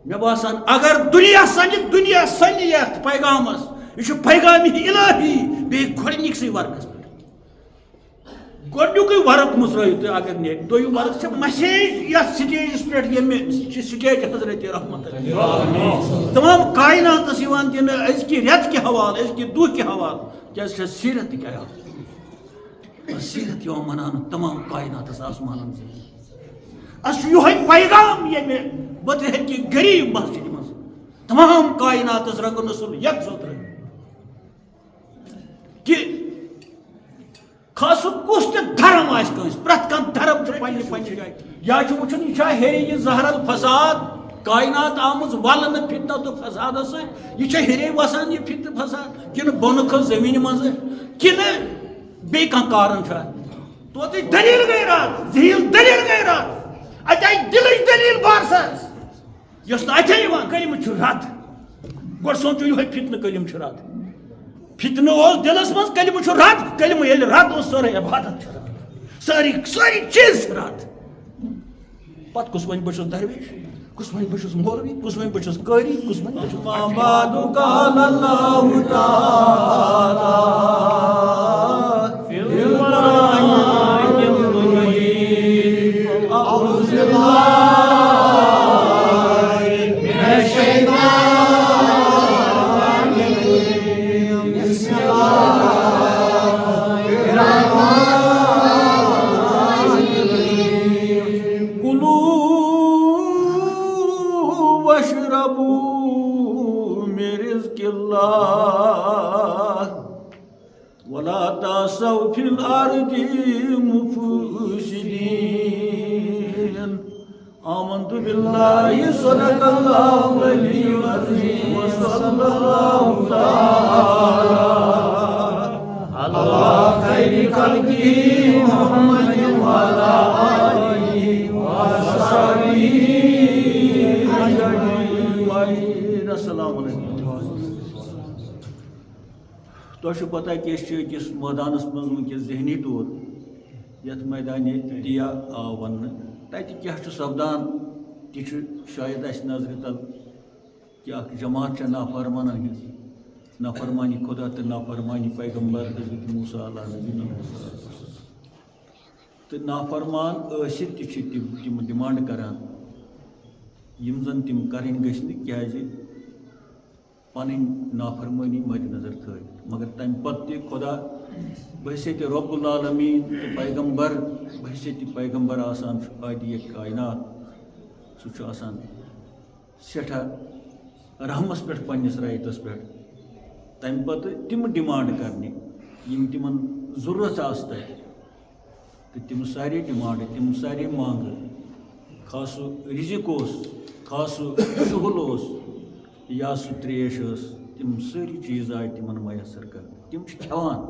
مے باسان اگر دنیا سنہِ یتھ پیغامس یہ پیغام الہی بیٚیہِ گۄڈنِکسٕے ورقس پٮ۪ٹھ گۄڈنیُکُے ورق مُژرٲیِو تُہۍ اگر نیرِ دوٚیِم ورق چھِ مسیج یتھ سٹیجس پٮ۪ٹھ ییٚمہِ چھِ سٹیج حضرت رحمت تمام کائناتس یِوان دِنہٕ أزکہِ رٮ۪تکہِ حوالہٕ أزکہِ دۄہکہِ حوالہٕ کیٛازِ چھِ سیٖرت تہِ کیٛاہ سیٖرت یِوان مناونہٕ تمام کائناتس آسمانن اَسہِ چھُ یِہوٚے پیغام ییٚمہِ بدرِ کہِ غریٖب مسجدِ منٛز تمام کائناتس رنٛگ نسل یکسو ترٲوِتھ کہ خاص کُس تہِ دھرم آسہِ کٲنٛسہِ پرٛٮ۪تھ کانٛہہ دھرم چھُ پننہِ پننہِ جایہِ یا چھُ وٕچھُن یہِ چھا ہیٚرِ یہِ زہر الفساد کائنات آمٕژ ولنہٕ فِتنہٕ تہٕ فسادس سۭتۍ یہِ چھا ہیٚرے وسان یہِ فِتنہٕ فساد کِنہٕ بۄنہٕ کھٔژ زٔمیٖنہِ منٛزٕ کِنہٕ بیٚیہِ کانٛہہ کارن چھُ اتھ توتہِ دٔلیٖل گٔے راتھ ذٔہیٖل دٔلیٖل گٔے راتھ اتہِ آیہِ دِلٕچ دٔلیٖل بارسس یۄس نہٕ اتھے یِوان کلمہٕ چھُ رد گۄڈٕ سونٛچو یِہوٚے فِتنہٕ کلمہٕ چھُ رد فتنہ اوس دلس منٛز کلمہٕ چھُ رد کلمہٕ ییٚلہِ رد اوس سٲرٕے عبادت چھِ رد سٲری چیٖز چھِ رد پتہٕ کُس وَنہِ بہٕ چھُس درویش کُس وَنہِ بہٕ چھُس مولوی کُس وَنہِ بہٕ چھُس قٲری کُس وَنہِ بہٕ چھُس ولا تعثوا في الأرض مفسدين آمنت بالله صدق الله العلي العظيم وصلى الله تعالى على خير خلقه محمد وعلى آله وصحبه أجمعين السلام علیکم تۄہہِ پتہ کہ أسۍ چھِ أکِس مٲدانس منٛز وٕنکٮ۪س ذہنی طور یتھ میدانہِ دِیا آو وننہٕ تتہِ کیٛاہ چھُ سپدان تہِ چھُ شاید اسہِ نظرِ تل کہ اکھ جماعت چھےٚ نافرمانن ہٕنٛز نافرمانی خدا تہٕ نافرمانی پیغمبر حضرت موسیٰ علیہ نبینا تہٕ نافرمان ٲسِتھ تہِ چھِ تِم ڈِمانڈ کران یِم زن تِم کرٕنۍ گٔژھۍ نہٕ کیٛازِ پنٕنۍ نافرمٲنی مد نظر تھٲوِتھ مگر تمہِ پتہٕ تہِ خدا بحثیتِ رب العالمیٖن تہٕ پیغمبر بحثیتِ پیغمبر آسان چھُ عادی کائنات سُہ چھُ آسان سٮ۪ٹھاہ رحمس پٮ۪ٹھ پننِس رعیتس پٮ۪ٹھ تمہِ پتہٕ تِم ڈِمانڈ کرنہِ یِم تِمن ضروٗرت آسہٕ تتہِ تہٕ تِم سارے ڈِمانڈٕ تِم سارے مانٛگہٕ خاص سُہ رِزق اوس خاص سُہ شُہُل اوس یا سُہ تریش ٲس تِم سٲری چیٖز آیہِ تِمن میسر کرنہٕ تِم چھِ کھٮ۪وان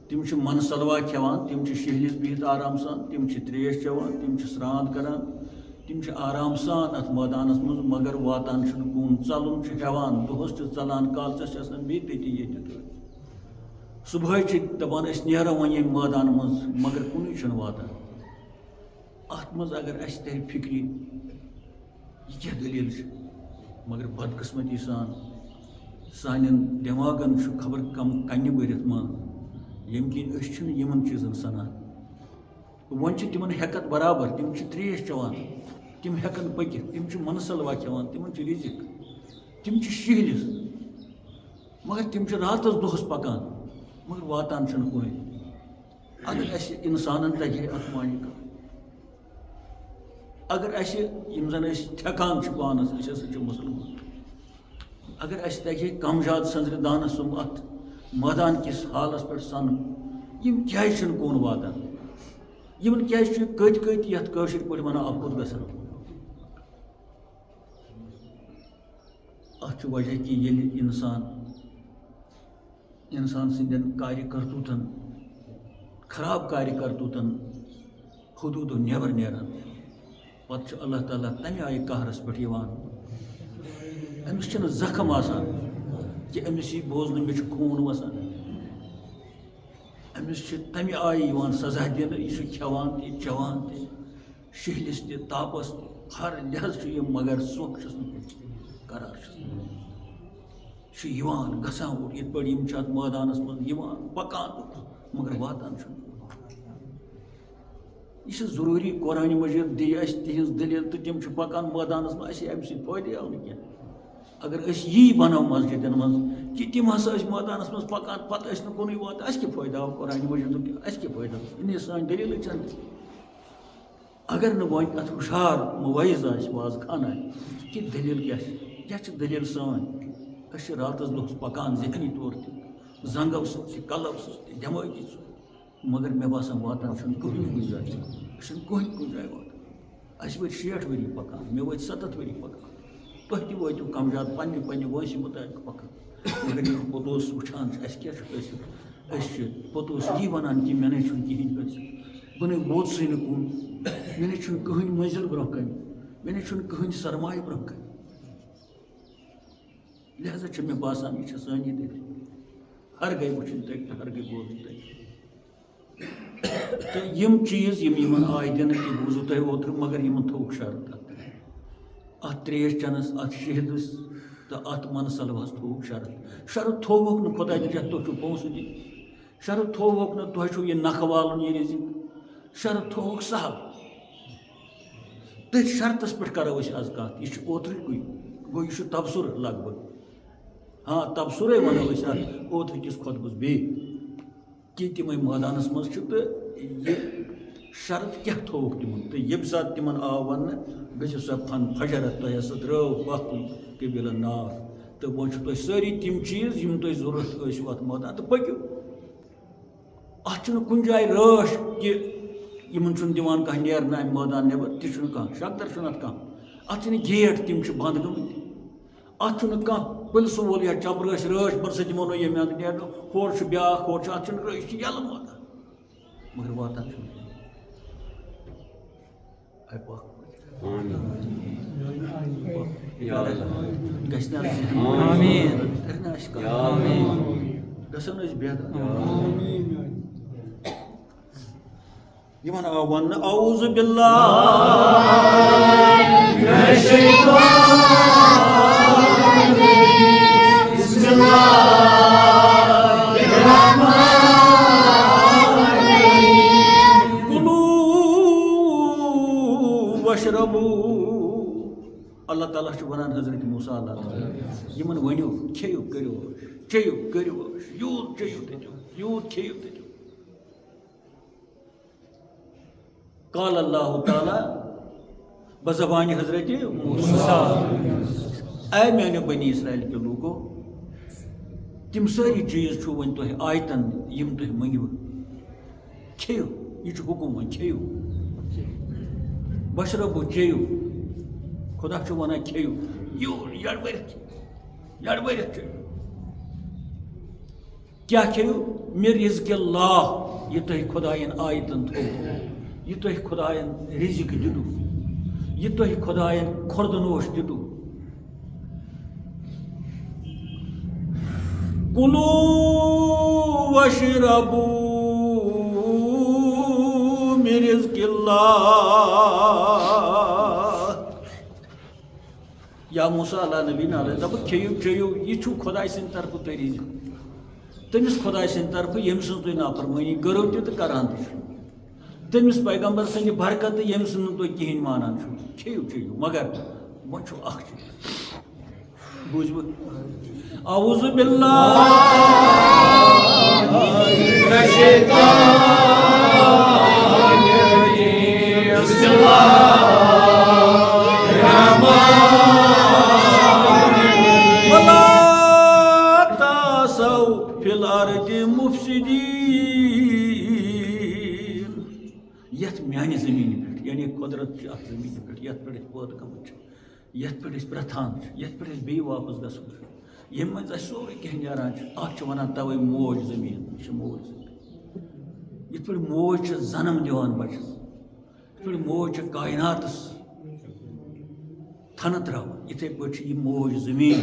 تِم چھِ منہٕ سلوا کھٮ۪وان تِم چھِ شہلِس بِہِتھ آرام سان تِم چھِ تریش چٮ۪وان تِم چھِ سرٛان کران تِم چھِ آرام سان اتھ مٲدانس منٛز مگر واتان چھُنہٕ کُن ژلُن چھُ ہٮ۪وان دۄہس چھُ ژلان کالچس چھِ آسان بیٚیہِ تٔتی ییٚتہِ صبحٲے چھِ دپان أسۍ نیرو وۄنۍ ییٚمہِ مٲدانہٕ منٛز مگر کُنُے چھُنہٕ واتان اتھ منٛز اگر اسہِ ترِ فکرِ یہِ کیٛاہ دٔلیٖل چھِ مگر بدقسمتی سان سانٮ۪ن دٮ۪ماغن چھُ خبر کم کنہِ بٔرِتھ منٛز ییٚمہِ کِنۍ أسۍ چھِنہٕ یِمن چیٖزن سنان وۄنۍ چھِ تِمن ہٮ۪کتھ برابر تِم چھِ تریش چٮ۪وان تِم ہٮ۪کن پٔکِتھ تِم چھِ منہٕ سلوا کھٮ۪وان تِمن چھُ رِزق تِم چھِ شہلِس مگر تِم چھِ راتس دۄہس پکان مگر واتان چھُنہٕ کُنُے اگر اسہِ انسانن تگہِ ہے اتھ معنی کانٛہہ اگر اسہِ یِم زن أسۍ تھٮ۪کان چھِ پانس أسۍ ہسا چھِ مُسلمان اگر اسہِ تگہِ ہے کمجاد سنٛزرِ دانس سُم اتھ مٲدان کِس حالس پٮ۪ٹھ سنہٕ یِم کیٛازِ چھِنہٕ کُن واتان یِمن کیٛازِ چھُ کٔتۍ کٔتۍ یتھ کٲشِر پٲٹھۍ ونان اَپُد گژھان اتھ چھُ وجہ کہِ ییٚلہِ انسان سٕنٛدٮ۪ن کارِ کرتوٗتن خراب کارِ کرتوٗتن حدوٗدو نٮ۪بر نیران پتہٕ چھُ اللہ تعالیٰ تمہِ آیہِ قہرس پٮ۪ٹھ یِوان أمِس چھِنہٕ زخم آسان کہِ أمِس یی بوزنہٕ مےٚ چھُ خوٗن وسان أمِس چھِ تمہِ آیہِ یِوان سزا دِنہٕ یہِ چھُ کھٮ۪وان تہِ چٮ۪وان تہِ شہلِس تہِ تاپس تہِ ہر لحاظ چھُ یہِ مگر سۄکھ چھُس نہٕ قرار گژھان اوٹ یِتھ پٲٹھۍ یِم چھِ اَتھ مٲدانَس منٛز یِوان پَکان مگر واتان چھُنہٕ یہ ضروری قرآن مجید دی اس تہذ دلیل تو تم پکان میدانس میں اسی امہ سۭتۍ فٲیدٕ آو نہٕ کینٛہہ اگر أسۍ یی بنو مسجدن منٛز کہ تم ہسا ٲسۍ میدانس منٛز پکان پتہٕ ٲسۍ نہٕ کُنُے واتان اَسہِ کیٛاہ فٲیدٕ آو قرآن مجیدُک اَسہِ کیٛاہ فٲیدٕ آو یہِ سٲنۍ دلیٖلٕے چھنہٕ اگر نہٕ وۄنۍ اتھ ہُشار مُوعظ آسہِ واض خان آسہِ کہ دلیل کیٛاہ چھِ یہِ چھِ دلیل سٲنۍ أسۍ چھِ راتس دۄہس پکان ذہنی طور تہِ زنگو سۭتۍ کلو سۭتۍ دٮ۪مٲغی سۭتۍ مگر مےٚ باسان واتان چھُنہٕ کٕہٕنۍ کُنہِ جایہِ أسۍ چھِنہٕ کٕہٕنۍ کُنہِ جایہِ واتان اَسہِ وٲتۍ 60 ؤری پکان مےٚ وٲتۍ 70 ؤری پکان تۄہہِ تہِ وٲتِو کم زیادٕ پننہِ وٲنٛسہِ مُطابق پکان مگر ییٚلہِ پوٚتُس وٕچھان چھِ اَسہِ کیٛاہ چھُ ٲسِتھ أسۍ چھِ پوٚتُس یی وَنان کہِ مےٚ نَے چھُنہٕ کِہیٖنۍ ٲسِتھ بہٕ نَے ووتسٕے نہٕ کُن مےٚ نَے چھُنہٕ کٕہٕنۍ مٔنزِل برونٛہہ کَنہِ مےٚ نَے چھُنہٕ کٕہٕنۍ سرمایہِ برونٛہہ کَنہِ لہذا چھُ مےٚ باسان یہِ چھِ سٲنی دٔلیٖل ہر گٔے وٕچھِنۍ تَتہِ تہٕ ہر گٔے بوزٕنۍ تَتہِ تہٕ یِم چیٖز یِم یِمن آیہِ دِنہٕ تہِ بوٗزوٕ تۄہہِ اوترٕ مگر یِمن تھوٚوُکھ شرط اَتھ ترٛیش چٮ۪نس اَتھ شہدس تہٕ اَتھ منصلبس تھوٚوُکھ شرط تھوٚوُکھ نہٕ خۄدا دِژ تۄہہِ چھُو پونٛسہٕ دِنۍ شرط تھوٚوُکھ نہٕ تۄہہِ چھُو یہِ نکھٕ والُن یہِ رِزق شرط تھوٚوُکھ سہل تٔتھۍ شرطس پٮ۪ٹھ کرو أسۍ آز کتھ یہِ چھُ اوترٕکُے گوٚو یہِ چھُ تبصُرٕ لگ بگ ہاں تبصُرے ونو أسۍ اتھ اوترٕکِس خۄطبس بیٚیہِ کہ تِمے مٲدانس منٛز چھِ تہٕ یہِ شرط کیٛاہ تھوٚوُکھ تِمن تہٕ ییٚمہِ ساتہٕ تِمن آو وننہٕ گٔژھِو سا فن فجرت تۄہہِ ہسا درٛٲو پتھ قبیٖلن نار تہٕ وۄنۍ چھُو تۄہہِ سٲری تِم چیٖز یِم تۄہہِ ضروٗرت ٲسِو اتھ مٲدان تہٕ پٔکِو اتھ چھُنہٕ کُنہِ جایہِ رٲچھ کہِ یِمن چھُنہٕ دِوان کانٛہہ نیرنہٕ امہِ مٲدان نٮ۪بر تہِ چھُنہٕ کانٛہہ شکدر چھُنہٕ اتھ کانٛہہ اتھ چھِنہٕ گیٹ تِم چھِ بنٛد گٔمٕتۍ اتھ چھُنہٕ کانٛہہ پُلسہٕ وول یا چپرٲسۍ رٲچھ بٔرسہٕ دِمو نہٕ ییٚمہِ اندٕ نیرنہٕ ہورٕ چھُ بیٛاکھ ہورٕ چھُ اتھ چھُنہٕ رٲچھ چھِ یَلہٕ مٲدان مگر واتان چھُنہٕ گژھِ نہٕ گژھو نہٕ أسۍ بہتر یِمن آو وننہٕ اعوذ اللہ تعالیٰ چھُ وَنان حضرت موسیٰ علیہ السلام یِمن ؤنِو کھیٚیِو کٔرِو عٲش چیٚیِو کٔرِو عٲش یوٗت چیٚیِو تٔتِو یوٗت کھیٚیِو تٔتِو قال اللہ تعالیٰ بزبانہِ حضرت موسیٰ اے میانیو بنی اسرائیل کے لوٗکو تِم سٲری چیٖز چھُو وۄنۍ تۄہہِ آیتن یِم تُہۍ مٔنگِو کھیٚیِو یہِ چھُ حُکُم وۄنۍ کھیٚیِو بشربو چیٚیِو خۄدا چھُ وَنان کھیٚیِو یوٗر یڑؤرِتھ چیٚیِو کیٛاہ کھیٚیِو مےٚ رِزقِ اللہ یہِ تۄہہِ خۄدایَن آیتن تھوٚو یہِ تۄہہِ خۄدایَن رِزق دِتُو یہِ تۄہہِ خۄدایَن خۄردٕنوش دِتُو کُلوٗ وَشربوٗ مِن رِزقِ اللہ یا موسیٰ علیٰ نبی علیہ دَپُکھ کھیٚیِو چیٚیِو یہِ چھُو خۄداے سٕنٛدِ طرفہٕ تۄہہِ رِزق تٔمِس خۄداے سٕنٛدِ طرفہٕ ییٚمہِ سٕنٛز تُہۍ نافرمٲنی کٔرِو تہِ تہٕ کران تہِ چھُ تٔمِس پیغمبر سٕنٛدِ برکتہٕ ییٚمہِ سٕنٛز نہٕ تُہۍ کِہیٖنۍ مانان چھُو کھیٚیِو چیٚیِو مگر وۄنۍ چھُ اکھ چیٖز بوٗزِوٕ اعوذ باللہ یتھ میانہِ زٔمیٖنہِ پٮ۪ٹھ یعنی قۄدرت چھِ اتھ زٔمیٖنہِ پٮ۪ٹھ یتھ پٮ۪ٹھ أسۍ پٲدٕ گٔمٕتۍ چھِ یتھ پٮ۪ٹھ أسۍ پرٛتھان چھِ یتھ پٮ۪ٹھ أسۍ بیٚیہِ واپس گژھو ییٚمہِ منٛز اَسہِ سورُے کینٛہہ نیران چھُ اتھ چھِ ونان توے موج زٔمیٖن یہِ چھِ موج زٔمیٖن یِتھ پٲٹھۍ موج چھِ زنم دِوان بچس یِتھ پٲٹھۍ موج چھِ کایناتس تھنہٕ تراوان یِتھے پٲٹھۍ چھِ یہِ موج زٔمیٖن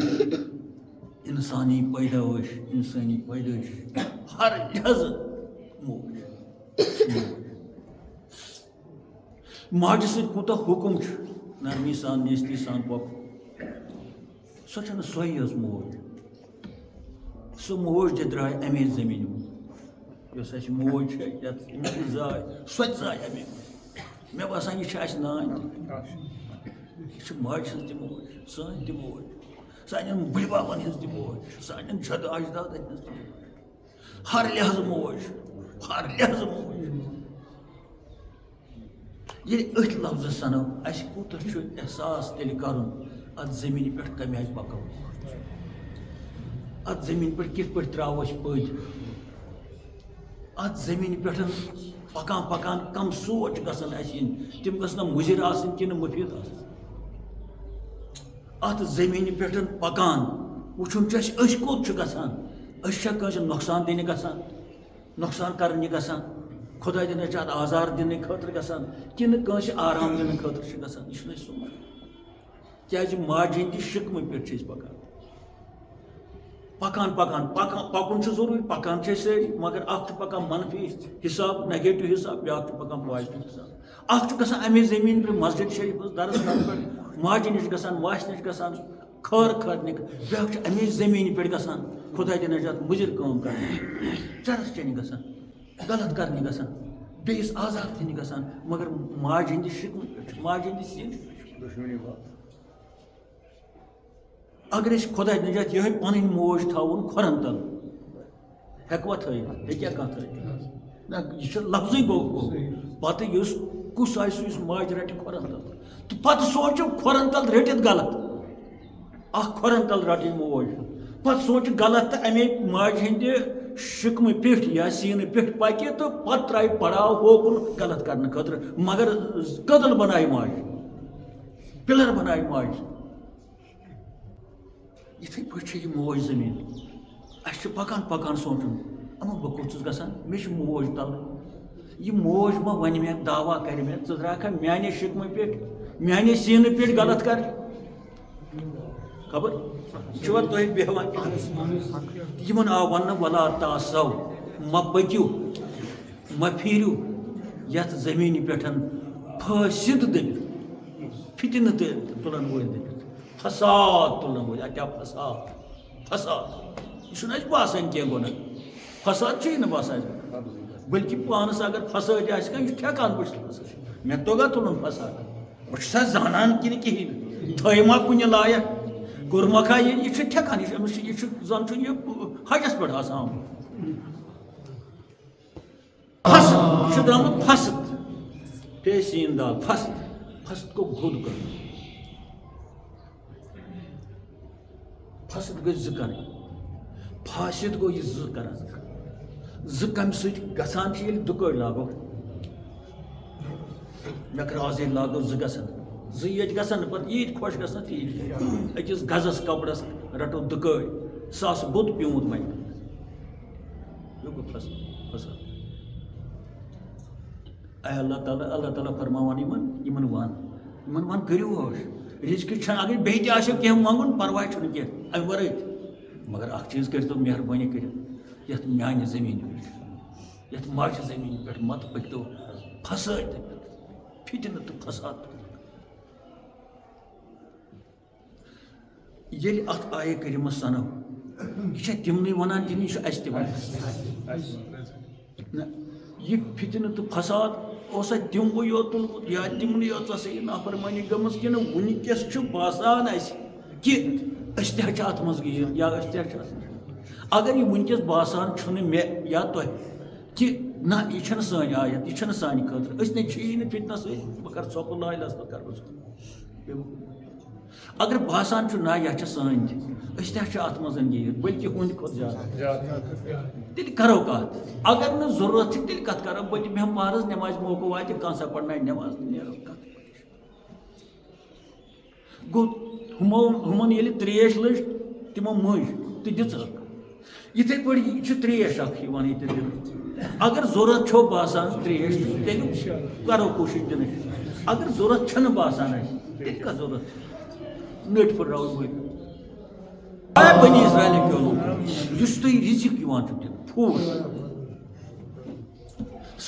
انسانی پیدٲیش انسٲنی پیدٲیش ہر لحاظہٕ موج ماجہِ سۭتۍ کوٗتاہ حُکُم چھُ نرمی سان نیستی سان پۄپھ سۄ چھَنہٕ سۄے یٲژ موج سۄ موج تہِ درٛاے اَمے زٔمیٖنہِ منٛز یۄس اَسہِ موج چھےٚ یَتھ أمِس یہِ زاے سۄ تہِ زاے اَمے منٛز مےٚ باسان یہِ چھِ اَسہِ نانۍ یہِ چھِ ماجہِ ہٕنٛز تہِ موج سٲنۍ تہِ موج سانٮ۪ن بٕڈِببَبَن ہٕنٛز تہِ موج سانٮ۪ن جَد اجدادَن ہٕنٛز تہِ موج ہر لحاظہٕ موج ہر لحاظہٕ موج ییٚلہِ أتھۍ لفظس سَنو اَسہِ کوٗتاہ چھُ احساس تیٚلہِ کَرُن اَتھ زٔمیٖنہِ پٮ۪ٹھ کَمہِ آیہِ پَکو اَتھ زٔمیٖنہِ پٮ۪ٹھ کِتھ پٲٹھۍ ترٛاوو أسۍ پٔدۍ اَتھ زٔمیٖنہِ پٮ۪ٹھ پَکان پَکان کَم سونٛچ گژھن اَسہِ یِنۍ تِم گژھن نہٕ مُضِر آسٕنۍ کِنہٕ مُفیٖد آسٕنۍ اَتھ زٔمیٖنہِ پٮ۪ٹھ پَکان وٕچھُن چھُ اَسہِ أسۍ کوٚت چھُ گژھان أسۍ چھا کٲنٛسہِ نۄقصان دِنہِ گژھان نۄقصان کَرنہِ گژھان خۄداے دِنَے چھِ اَتھ آزار دِنہٕ خٲطرٕ گژھان کِنہٕ کٲنٛسہِ آرام دِنہٕ خٲطرٕ چھِ گژھان یہِ چھُنہٕ أسۍ سونٛچان کیٛازِ ماجہِ ہِنٛدِ شِکمہٕ پٮ۪ٹھ چھِ أسۍ پَکان پَکان پَکان پَکُن چھُ ضروٗری پَکان چھِ أسۍ سٲری مگر اَکھ چھُ پَکان منفی حِساب نَگیٹِو حِساب بیٛاکھ چھُ پَکان پازٹِو حِساب اَکھ چھُ گژھان اَمے زٔمیٖن پٮ۪ٹھ مسجِد شریٖفَس درسگاہ پٮ۪ٹھ ماجہِ نِش گژھان ماسہِ نِش گژھان خٲر خٲرنہِ بیٛاکھ چھُ اَمے زٔمیٖنہِ پٮ۪ٹھ گژھان خۄداے دِنَے چھِ اَتھ مُضِر کٲم کَرنہِ چرس چیٚنہِ گژھان غلط کَرنہِ گژھان بیٚیِس آزاد دِنہِ گژھان مگر ماجہِ ہِنٛدِ شِکمہٕ پٮ۪ٹھ چھُ ماجہِ ہِنٛدِ سیٖنہٕ اگر أسۍ خۄداے نجات یِہوٚے پَنٕنۍ موج تھاوون کھۄرَن تَل ہٮ۪کوا تھٲیِتھ ہیٚکیٛاہ کانٛہہ تھٲیِتھ نہ یہِ چھُ لفظٕے گوٚو پَتہٕ یُس کُس آسہِ سُہ یُس ماجہِ رَٹہِ کھۄرَن تَل تہٕ پَتہٕ سونٛچو کھۄرَن تَل رٔٹِتھ غلط اَکھ کھۄرَن تَل رَٹٕنۍ موج پَتہٕ سونٛچہِ غلط تہٕ اَمے ماجہِ ہِنٛدِ شِکمہٕ پیٚٹھۍ یا سیٖنہٕ پیٚٹھۍ پَکہِ تہٕ پَتہٕ ترٛایہِ پڑاو ہوکُن غلط کَرنہٕ خٲطرٕ مگر کٔدٕل بَنایہِ ماجہِ پِلَر بَنایہِ ماجہِ یِتھٕے پٲٹھۍ چھِ یہِ موج زٔمیٖن اَسہِ چھُ پَکان پَکان سونٛچُن بہٕ کوٚت چھُس گژھان مےٚ چھِ موج تَلہٕ یہِ موج ما وَنہِ مےٚ دعوا کَرِ مےٚ ژٕ درٛاکھا میٛانہِ شِکمہٕ پیٚٹھ میٛانہِ سیٖنہٕ پیٚٹھ غلط کَرِ خبر چھُوا تُہۍ بیٚہوان یِمن آو وَننہٕ وَلا تاسَو مہ پٔکِو مہ پھیٖرِو یَتھ زٔمیٖنہِ پٮ۪ٹھ پھٲسِد دٔپِتھ فِتنہٕ تہِ تُلَن وٲلۍ دٔپِتھ فساد تُلَن وٲلۍ اَتہِ آو فساد یہِ چھُنہٕ اَسہِ باسان کینٛہہ گۄناہ فساد چھُ یہِ نہٕ باسان بٔلکہِ پانَس اگر فسٲدۍ آسہِ کانٛہہ یہِ چھُ ٹھیکان بہٕ چھُس فسٲدۍ مےٚ توگا تُلُن فساد بہٕ چھُسا زانان کِنہٕ کِہیٖنۍ تھٲیما کُنہِ لایق کوٚرمکھا یہِ چھُ ٹھیکان یہِ چھُ أمِس یہِ چھُ زَن چھُ یہِ حجَس پٮ۪ٹھ آسان آمُت فَسد یہِ چھُ درٛامُت فَسد پے سیٖن دال فَسد گوٚو گوٚد کَرُن فَسد گٔے زٕ کَرٕنۍ فاسد گوٚو یہِ زٕ کَران زٕ کَمہِ سۭتۍ گژھان چھِ ییٚلہِ دُکٲڑۍ لاگو مےٚ کٔر آز ییٚلہِ لاگو زٕ گژھن زٕ ییٚتہِ گژھن نہٕ پَتہٕ ییٖتۍ خۄش گژھن تیٖتۍ أکِس گَزَس کَپرَس رَٹو دُکٲڑۍ سُہ آسہِ بوٚد پیوٗنٛت وۄنۍ یہِ گوٚو فَساد اے اللہ تعالیٰ فرماوان یِمن وَن کٔرِو ٲش رِزقٕچ چھَنہٕ اگر بیٚیہِ تہِ آسیو کینٛہہ منٛگُن پَرواے چھُنہٕ کینٛہہ اَمہِ وَرٲے تہِ مگر اَکھ چیٖز کٔرۍتو مہربٲنی کٔرِتھ یَتھ میٛانہِ زٔمیٖنہِ پٮ۪ٹھ یَتھ ماجہِ زٔمیٖنہِ پٮ۪ٹھ مَتہٕ پٔکۍتو فسٲدۍ دٔپِتھ فِتنہٕ تہٕ فساد ییٚلہِ اَتھ آیے کٔرِمہٕ سَنو یہِ چھا تِمنٕے وَنان کِنہٕ یہِ چھُ اَسہِ تہِ وَنان نہ یہِ فِتنہٕ تہٕ فساد اوسا تِموٕے یوت تُلمُت یا تِمنٕے یوت ہسا یہِ نافرمٲنی گٔمٕژ کِنہٕ وٕنکیٚس چھُ باسان اَسہِ کہِ أسۍ تہِ حظ چھِ اَتھ منٛز گیٖر یا أسۍ تہِ حظ چھِ اَتھ اگر یہِ وٕنکیٚس باسان چھُنہٕ مےٚ یا تۄہہِ کہِ نہ یہِ چھَنہٕ سٲنۍ آیت یہِ چھَنہٕ سانہِ خٲطرٕ أسۍ نَے چھِ یی نہٕ فِتنَس سۭتۍ بہٕ کَرٕ ژۄپہٕ لالَس پَتہٕ کَرٕ بہٕ اگر باسان چھُ نہ یہِ چھِ سٲنۍ تہِ أسۍ تہِ حظ چھِ اَتھ منٛز گیٖر بٔلکہِ ہُنٛد کھۄتہٕ زیادٕ تیٚلہِ کَرو کَتھ اگر نہٕ ضروٗرت چھِ تیٚلہِ کَتھ کَرو بہٕ تہِ بیٚہمہٕ پَہرَس نٮ۪مازِ موقعہٕ واتہِ کانٛہہ سا پَرنایہِ نٮ۪ماز تہٕ نیرو کَتھ گوٚو ہُمَن ییٚلہِ ترٛیش لٔج تِمو مٔنٛج تہٕ دِژٕکھ یِتھَے پٲٹھۍ یہِ چھُ ترٛیش اَکھ یِوان ییٚتہِ دِنہٕ اگر ضوٚرَتھ چھو باسان ترٛیش تیٚلہِ کَرو کوٗشِش دِنٕچ اگر ضوٚرَتھ چھَنہٕ باسان اَسہِ تیٚلہِ کَتھ ضوٚرَتھ چھِ نٔٹۍ پھٕٹراوو بٔلۍ بنی اسرائیل کیٛاہ یُس تۄہہِ رِزِق یِوان چھُ دِنہٕ food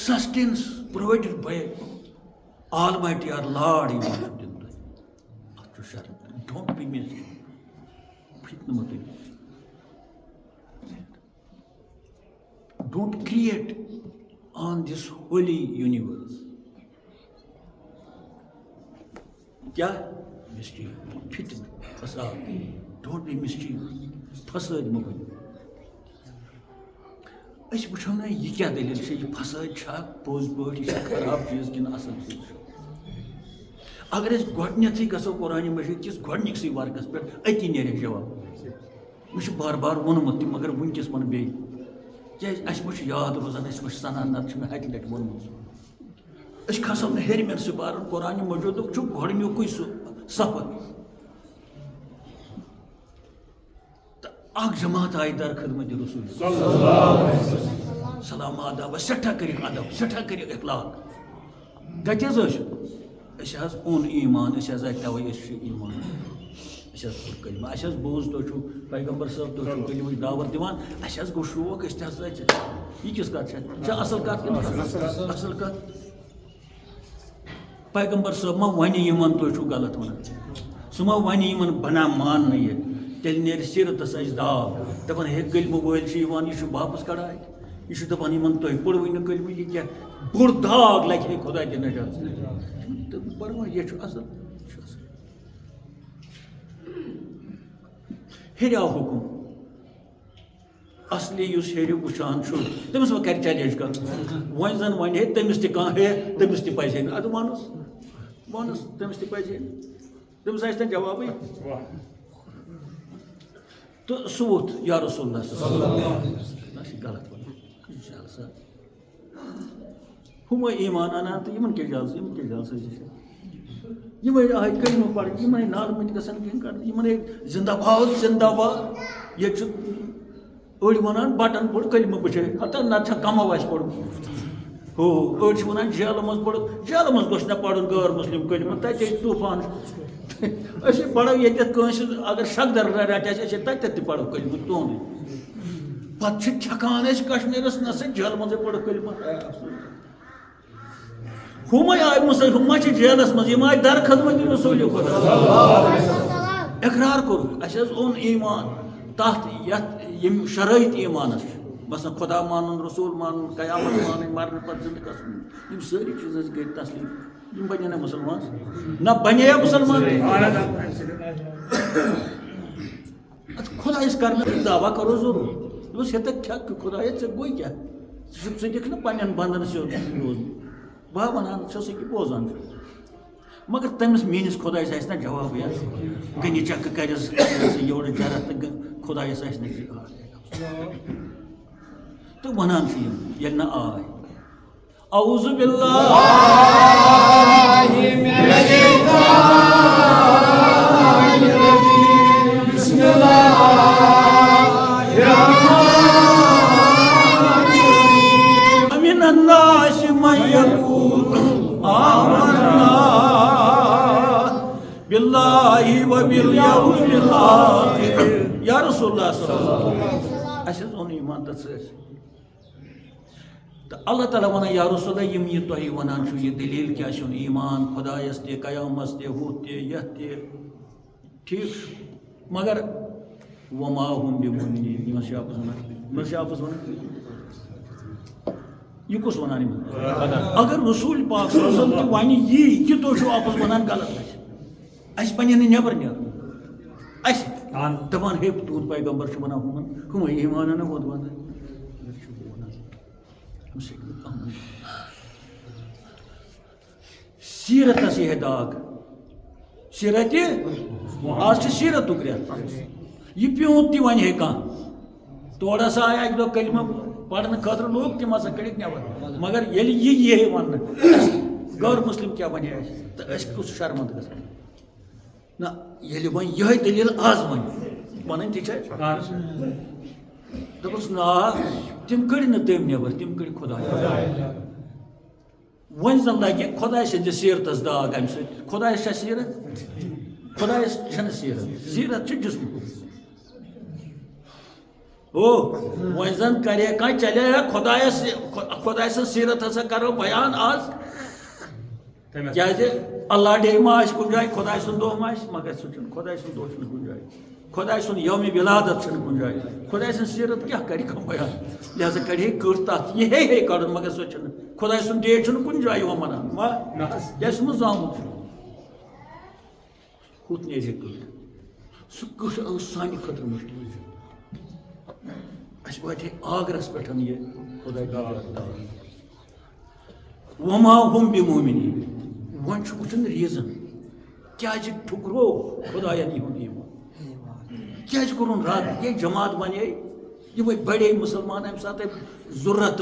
sustenance provided by almighty our lord یِوان چھُ دِنہٕ تۄہہِ اَتھ چھُ شرط ڈونٹ بی مِس فتنہ متعلق. Don't create on this holy universe. کیا mischief, فتنہ, فساد. Don't be mischievous. فساد مکن. اس وچھو نا یہ کیا دلیل ہے یہ فساد چھا پوز پٲٹھۍ یہ خراب چیز کن اصل چیز. اگر اس گۄڈنیتھٕے گژھو قرآن مجید کس گۄڈنِکسٕے ورقس پٮ۪ٹھ أتی نیرِ جواب. مےٚ چھُ بار بار ووٚنمُت تہِ مگر وٕنکٮ۪س وَنہٕ بیٚیہِ کیٛازِ اَسہِ ما چھُ یاد روزان اَسہِ ما چھُ سنان نتہٕ چھُ مےٚ اَکہِ لٹہِ ووٚنمُت سُہ. أسۍ کھسو نہٕ ہیٚرمٮ۪ن سُپارن قرآن مجیدُک چھُ گۄڈنیُکُے سُہ سفر. تہٕ اکھ جماعت آیہِ در خدمت رسول سلام آداب سٮ۪ٹھاہ کٔرِکھ ادب سٮ۪ٹھاہ کٔرِکھ اخلاق. کتہِ حظ ٲسِو أسۍ حظ اوٚن ایٖمان أسۍ حظ آے تَوَے أسۍ چھِ ایٖمان اَسہِ حظ کوٚر کلمہ اَسہِ حظ بوٗز تُہۍ چھُو پیغمبر صٲب تُہۍ چھُو کلمٕچ دعوت دِوان اَسہِ حظ گوٚو شوق أسۍ تہِ حظ ژٕ یہِ کِژھ کَتھ چھےٚ یہِ چھےٚ اَصٕل کَتھ کِنہٕ اَصٕل کَتھ. پیغمبر صٲب ما وَنہِ یِمن تُہۍ چھُو غلط وَنان سُہ ما وَنہِ یِمن بنا ماننہٕ یہِ تیٚلہِ نیرِ سیٖرتس اَسہِ داو دَپان ہے کلمہٕ وٲلۍ چھِ یِوان یہِ چھُ واپس کڑان یہ چھُ دَپان یِمن تُہۍ پوٚروٕے نہٕ کلمہٕ یہِ کیٛاہ بوٚڑ داغ لگہِ ہے خۄدا دِ نجات. تہٕ پرواے یہِ چھُ اَصٕل یہِ چھُ اَصٕل. ہیٚرِ آو حُکُم اصلی یُس ہیٚرِ وٕچھان چھُ تٔمِس وۄنۍ کَرِ چیلینج کَرُن وۄنۍ زن وَنہِ ہے تٔمِس تہِ کانٛہہ ہے تٔمِس تہِ پَزِ ہے نہٕ اَدٕ وَنُس تٔمِس تہِ پَزِ ہے نہٕ تٔمِس آسہِ نہٕ جوابٕے. تہٕ سُہ ووٚتھ یا رسول اللہ صلی اللہ علیہ وسلم نہ چھِ غلط وَنان ہُم ٲسۍ ایٖمان اَنان تہٕ یِمن کیٛاہ جلسہٕ چھِ یِمے آیہِ کلمہٕ پَرٕنۍ یِمے نالمٕتۍ گژھن کینٛہہ کَرٕنۍ یِمن زِندہ باد ییٚتہِ چھُ أڑۍ وَنان بٹن پوٚر کلمہٕ بِچٲرۍ ہتا نتہٕ چھا کمو آسہِ پوٚرمُت ہو أڑۍ چھِ وَنان جیلہٕ منٛز پوٚرُکھ جیلہٕ منٛز گوٚژھ نہٕ پَرُن غٲر مُسلِم کلمہٕ تَتہِ ہے طوٗفان چھُ أسۍ پَرو ییٚتٮ۪تھ کٲنٛسہِ اگر شَکدر رَٹہِ اَسہِ أسۍ ہے تَتٮ۪تھ تہِ پَرو کلمہٕ تُہُنٛدُے پَتہٕ چھِ ٹھٮ۪کان أسۍ کشمیٖرَس نہ سا جیلہٕ منٛزٕے پوٚرُکھ کلمہٕ ہُمے آیہِ مُسلمان ہُم ما چھِ جیلس منٛز یِم آیہِ در خدمت رسول اقرار کوٚرُکھ اَسہِ حظ اوٚن ایٖمان تَتھ یَتھ یِم شرٲیط ایٖمانس چھِ بَسان خۄدا مانُن رسول مانُن قیامت مانٕنۍ مرنہٕ پتہٕ زِندٕ گژھُن یِم سٲری چیٖز حظ گٔے تسلیٖم یِم بنے نہ مُسلمان نہ بنے مُسلمان اَدٕ خۄدایَس کرنہٕ دعوا کرو ضروٗر دوٚپُس ہیٚتکھ ٹھیکہٕ خۄدایا ژےٚ گوٚے کیٛاہ ژٕ دِکھ نہٕ پننٮ۪ن بنٛدن سیوٚد روزُن بہٕ ہا وَنان چھُس ییٚکیٛاہ بوزان چھُ مگر تٔمِس میٛٲنِس خۄدایَس آسہِ نہ جوابٕے گٔنہِ چکہٕ کَرٮ۪س یورٕ جرت تہٕ خۄدایَس آسہِ نہٕ تہٕ وَنان چھِ یِم ییٚلہِ نہٕ آے اعوذ باللہ بسم اللہ من الناس من يقول آمنا باللہ وبالیوم الآخر یا رسول اللہ صلی اللہ علیہ وسلم اَسہِ حظ اوٚن ایٖمان تَتھ سۭتۍ تہٕ اللہ تعالیٰ وَنان یا رسول اللہ یِم یہِ تۄہہِ وَنان چھُو یہِ دٔلیٖل کیٛاہ چھُ ایٖمان خۄدایَس تہِ قیامَس تہِ ہُتھ تہِ یَتھ تہِ ٹھیٖک چھُ مگر وما ہُم بِمُؤمنیٖن یِمن چھِ آپس وَنان یِمن چھِ آپس وَنان یہِ کُس وَنان یِمن اگر رسول پاک صلی اللہ علیہ وسلم تہِ وَنہِ یی کہِ تُہۍ چھِو آپس وَنان غلط اَسہِ پَزِ نہٕ نٮ۪بر نیرُن اَسہِ دَپان ہے تُہُنٛد پیغمبر چھُ وَنان ہُمے ایٖمان اَنان ہُتھ وَنان سیٖرتس یی ہے داغ سیٖرت آز چھِ سیٖرتُک رٮ۪تھ یہِ پیوٗنٛت تہِ وَنہِ ہے کانٛہہ تورٕ ہسا آیہِ اَکہِ دۄہ کلمہٕ پرنہٕ خٲطرٕ لوٗکھ تِم ہسا کٔڑِکھ نٮ۪بر مگر ییٚلہِ یہِ یی ہے وَننہٕ غٲر مُسلِم کیٛاہ وَنہِ ہے اَسہِ تہٕ أسۍ کُس شرمنٛد گژھان نہ ییٚلہِ وۄنۍ یِہے دٔلیٖل آز وَنہِ وَنٕنۍ تہِ چھےٚ دوٚپُس نا تِم کٔڑۍ نہٕ تٔمۍ نٮ۪بر تِم کٔڑۍ خۄداے وۄنۍ زن لگہِ خۄداے سٕنٛدِس سیٖرتس داغ اَمہِ سۭتۍ خۄدایس چھا سیٖرت خۄدایس چھنہٕ سیٖرت سیٖرت چھِ جسمُک او وۄنۍ زن کرے کانٛہہ چلے ہا خۄداے سٕنٛز سیٖرت ہسا کرو بیان آز کیٛازِ اللہ ڈے ما آسہِ کُنہِ جایہِ خۄداے سُنٛد دۄہ ما آسہِ مگر سُہ چھُنہٕ خۄداے سُنٛد دۄہ چھُنہٕ کُنہِ جایہِ خدا سن یوم ولادت چھن کن جائے خدا سن سیرت کیا کری کم بیان لہذا کڑی کر تات یہ ہے کڑ مگر سو چھن خدا سن ڈیٹ چھن کن جائے وہ منان ما جیس مز آمت ہوت نیز کر سہ کٹ سانہ خطر مشکل اس واتہ آگرس پہ یہ خدا وما هم بمؤمنین ون وچن ریزن کیا ٹھکرو خدایا ایمان کیا کورن رد یہ جماعت بنے یہ بڑے مسلمان امہ سات ضرورت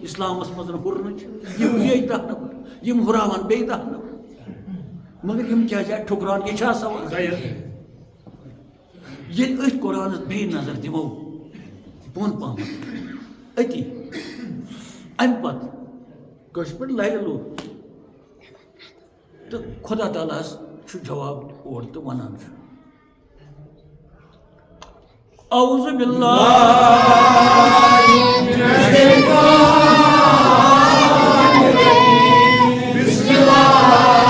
اسلامس مز ہرنچ یہ 10 نفر یم ہراوان بی 10 نفر مگر یم کیا ٹھکران یہ سوال یل ات قرآنس بی نظر دمو بون پہم اتی ام پت کش پہ لرِ لو تو خدا تعالیٰ جواب اور تو ونان اعوذ باللہ من الشیطان الرجیم بسم اللہ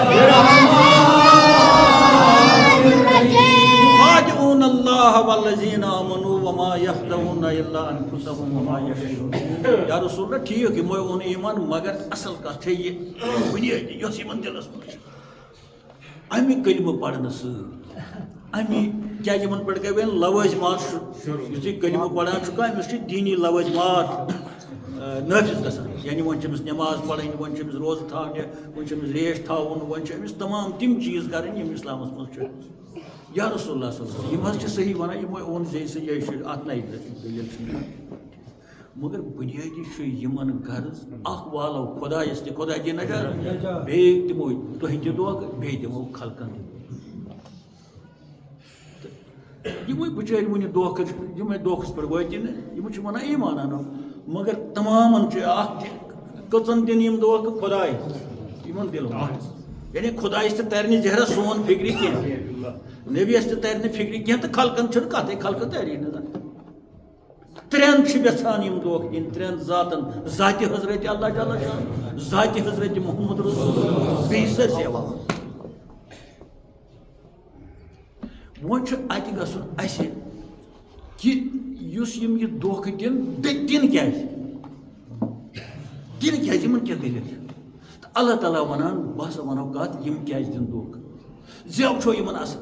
الرحمن الرحیم یخادعون اللہ والذین آمنوا وما یخدعون الا انفسهم وما یشعرون یا رسول اللہ ٹھیک یہ اون ایمان مگر اصل کت یہ بنیادی یس یمن دلس مجھ امی کلمہ پڑھنے امی کیا یمن پہ گئی لوازمات اس کلمہ پڑھان امس دینی لوازمات نافذ گژھان یعنی ون چمس نماز پڑھن ون چمس روز تھاونہ ون چمس ریش تھاون ون چمس تمام تم چیز کرن یم اسلامس مز یا رسول اللہ صلی اللہ علیہ وسلم یہ صحیح ونان یم اون جیسے یہ ات نئی دلیل مگر بنیادی یمن غرض اخ والو خدایس تہ خدا دی نجات بیٚیہِ دمو تۄہہِ تہِ دھوکہٕ بیٚیہِ دمو خلقن یمے بچٲرۍ وٕنہِ دھوکہٕ یمے دھوکس پٮ۪ٹھ وٲتی نہٕ یِم چھِ ونان ایمان انو مگر تمامن چھِ اکھ کٔژن دِن یِم دھوکہٕ خداے یمن دِل یعنی خدایس تہِ ترِ نہٕ زہرا سون فکرِ کینٛہہ نبیس تہِ ترِ نہٕ فکرِ کینٛہہ تہٕ خلقن چھنہٕ کتھٕے خلقہٕ تری نہٕ زن ترین یژھان یم دھوکہٕ دِنۍ ترین ذاتن ذاتِ حضرت اللہ جل شان ذاتِ حضرت محمد رسول بیٚیہِ سٲرسٕے عوام وۄنۍ چھُ اتہِ گژھُن اسہِ کہِ یُس یِم یہِ دھوکہٕ دِن دِن کیٛازِ یِمن کیٛاہ دٔلیٖل چھِ تہٕ اللہ تعالیٰ ونان بہٕ ہسا ونو کتھ یِم کیٛازِ دِن دھوکہٕ زٮ۪و چھو یِمن اصل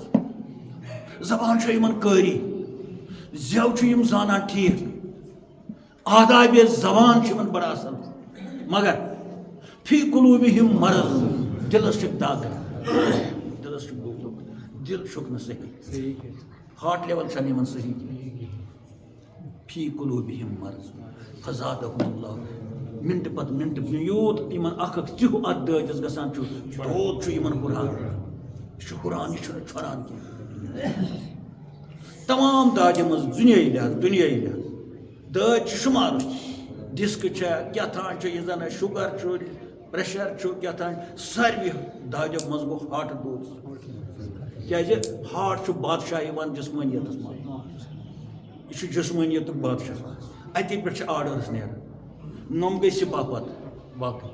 زبان چھو یِمن قٲری زٮ۪و چھُ یِم زانان ٹھیٖک آداب زبان چھِ یِمن بڑٕ اصل مگر فی قلوبہم مرض دلس چھِ دگ دلس چھُ دل چھُکھ نہٕ صحیح ہارٹ لیول چھنہٕ یِمن صحیح کینٛہہ فی قلوبہم مرض فزادہم اللہ منٹہِ پتہٕ منٹہٕ یوٗت یِمن اکھ تیُہ اتھ دٲدِس گژھان چھُ تیوٗت چھُ یِمن ہُران یہِ چھُ ہُران یہِ چھُنہٕ چھۄران کینٛہہ تمام دادِ منٛز دُنیٲیی لحاظ دٲدۍ چھِ شُمار ڈِسکہٕ چھےٚ کیٛاہ تھام چھُ یہِ زن شُگر چھُ پریشر چھُ کیٛاہ تھام ساروی دادیو منٛز گوٚو ہارٹ دود کیٛازِ ہارٹ چھُ بادشاہ یِوان جسمٲنیتس منٛز یہ جسمانیتُک بادشاہ اتے پٮ۪ٹھ چھِ آرڈرس نیران نۄم گٔے سِپاہ پتہٕ باقٕے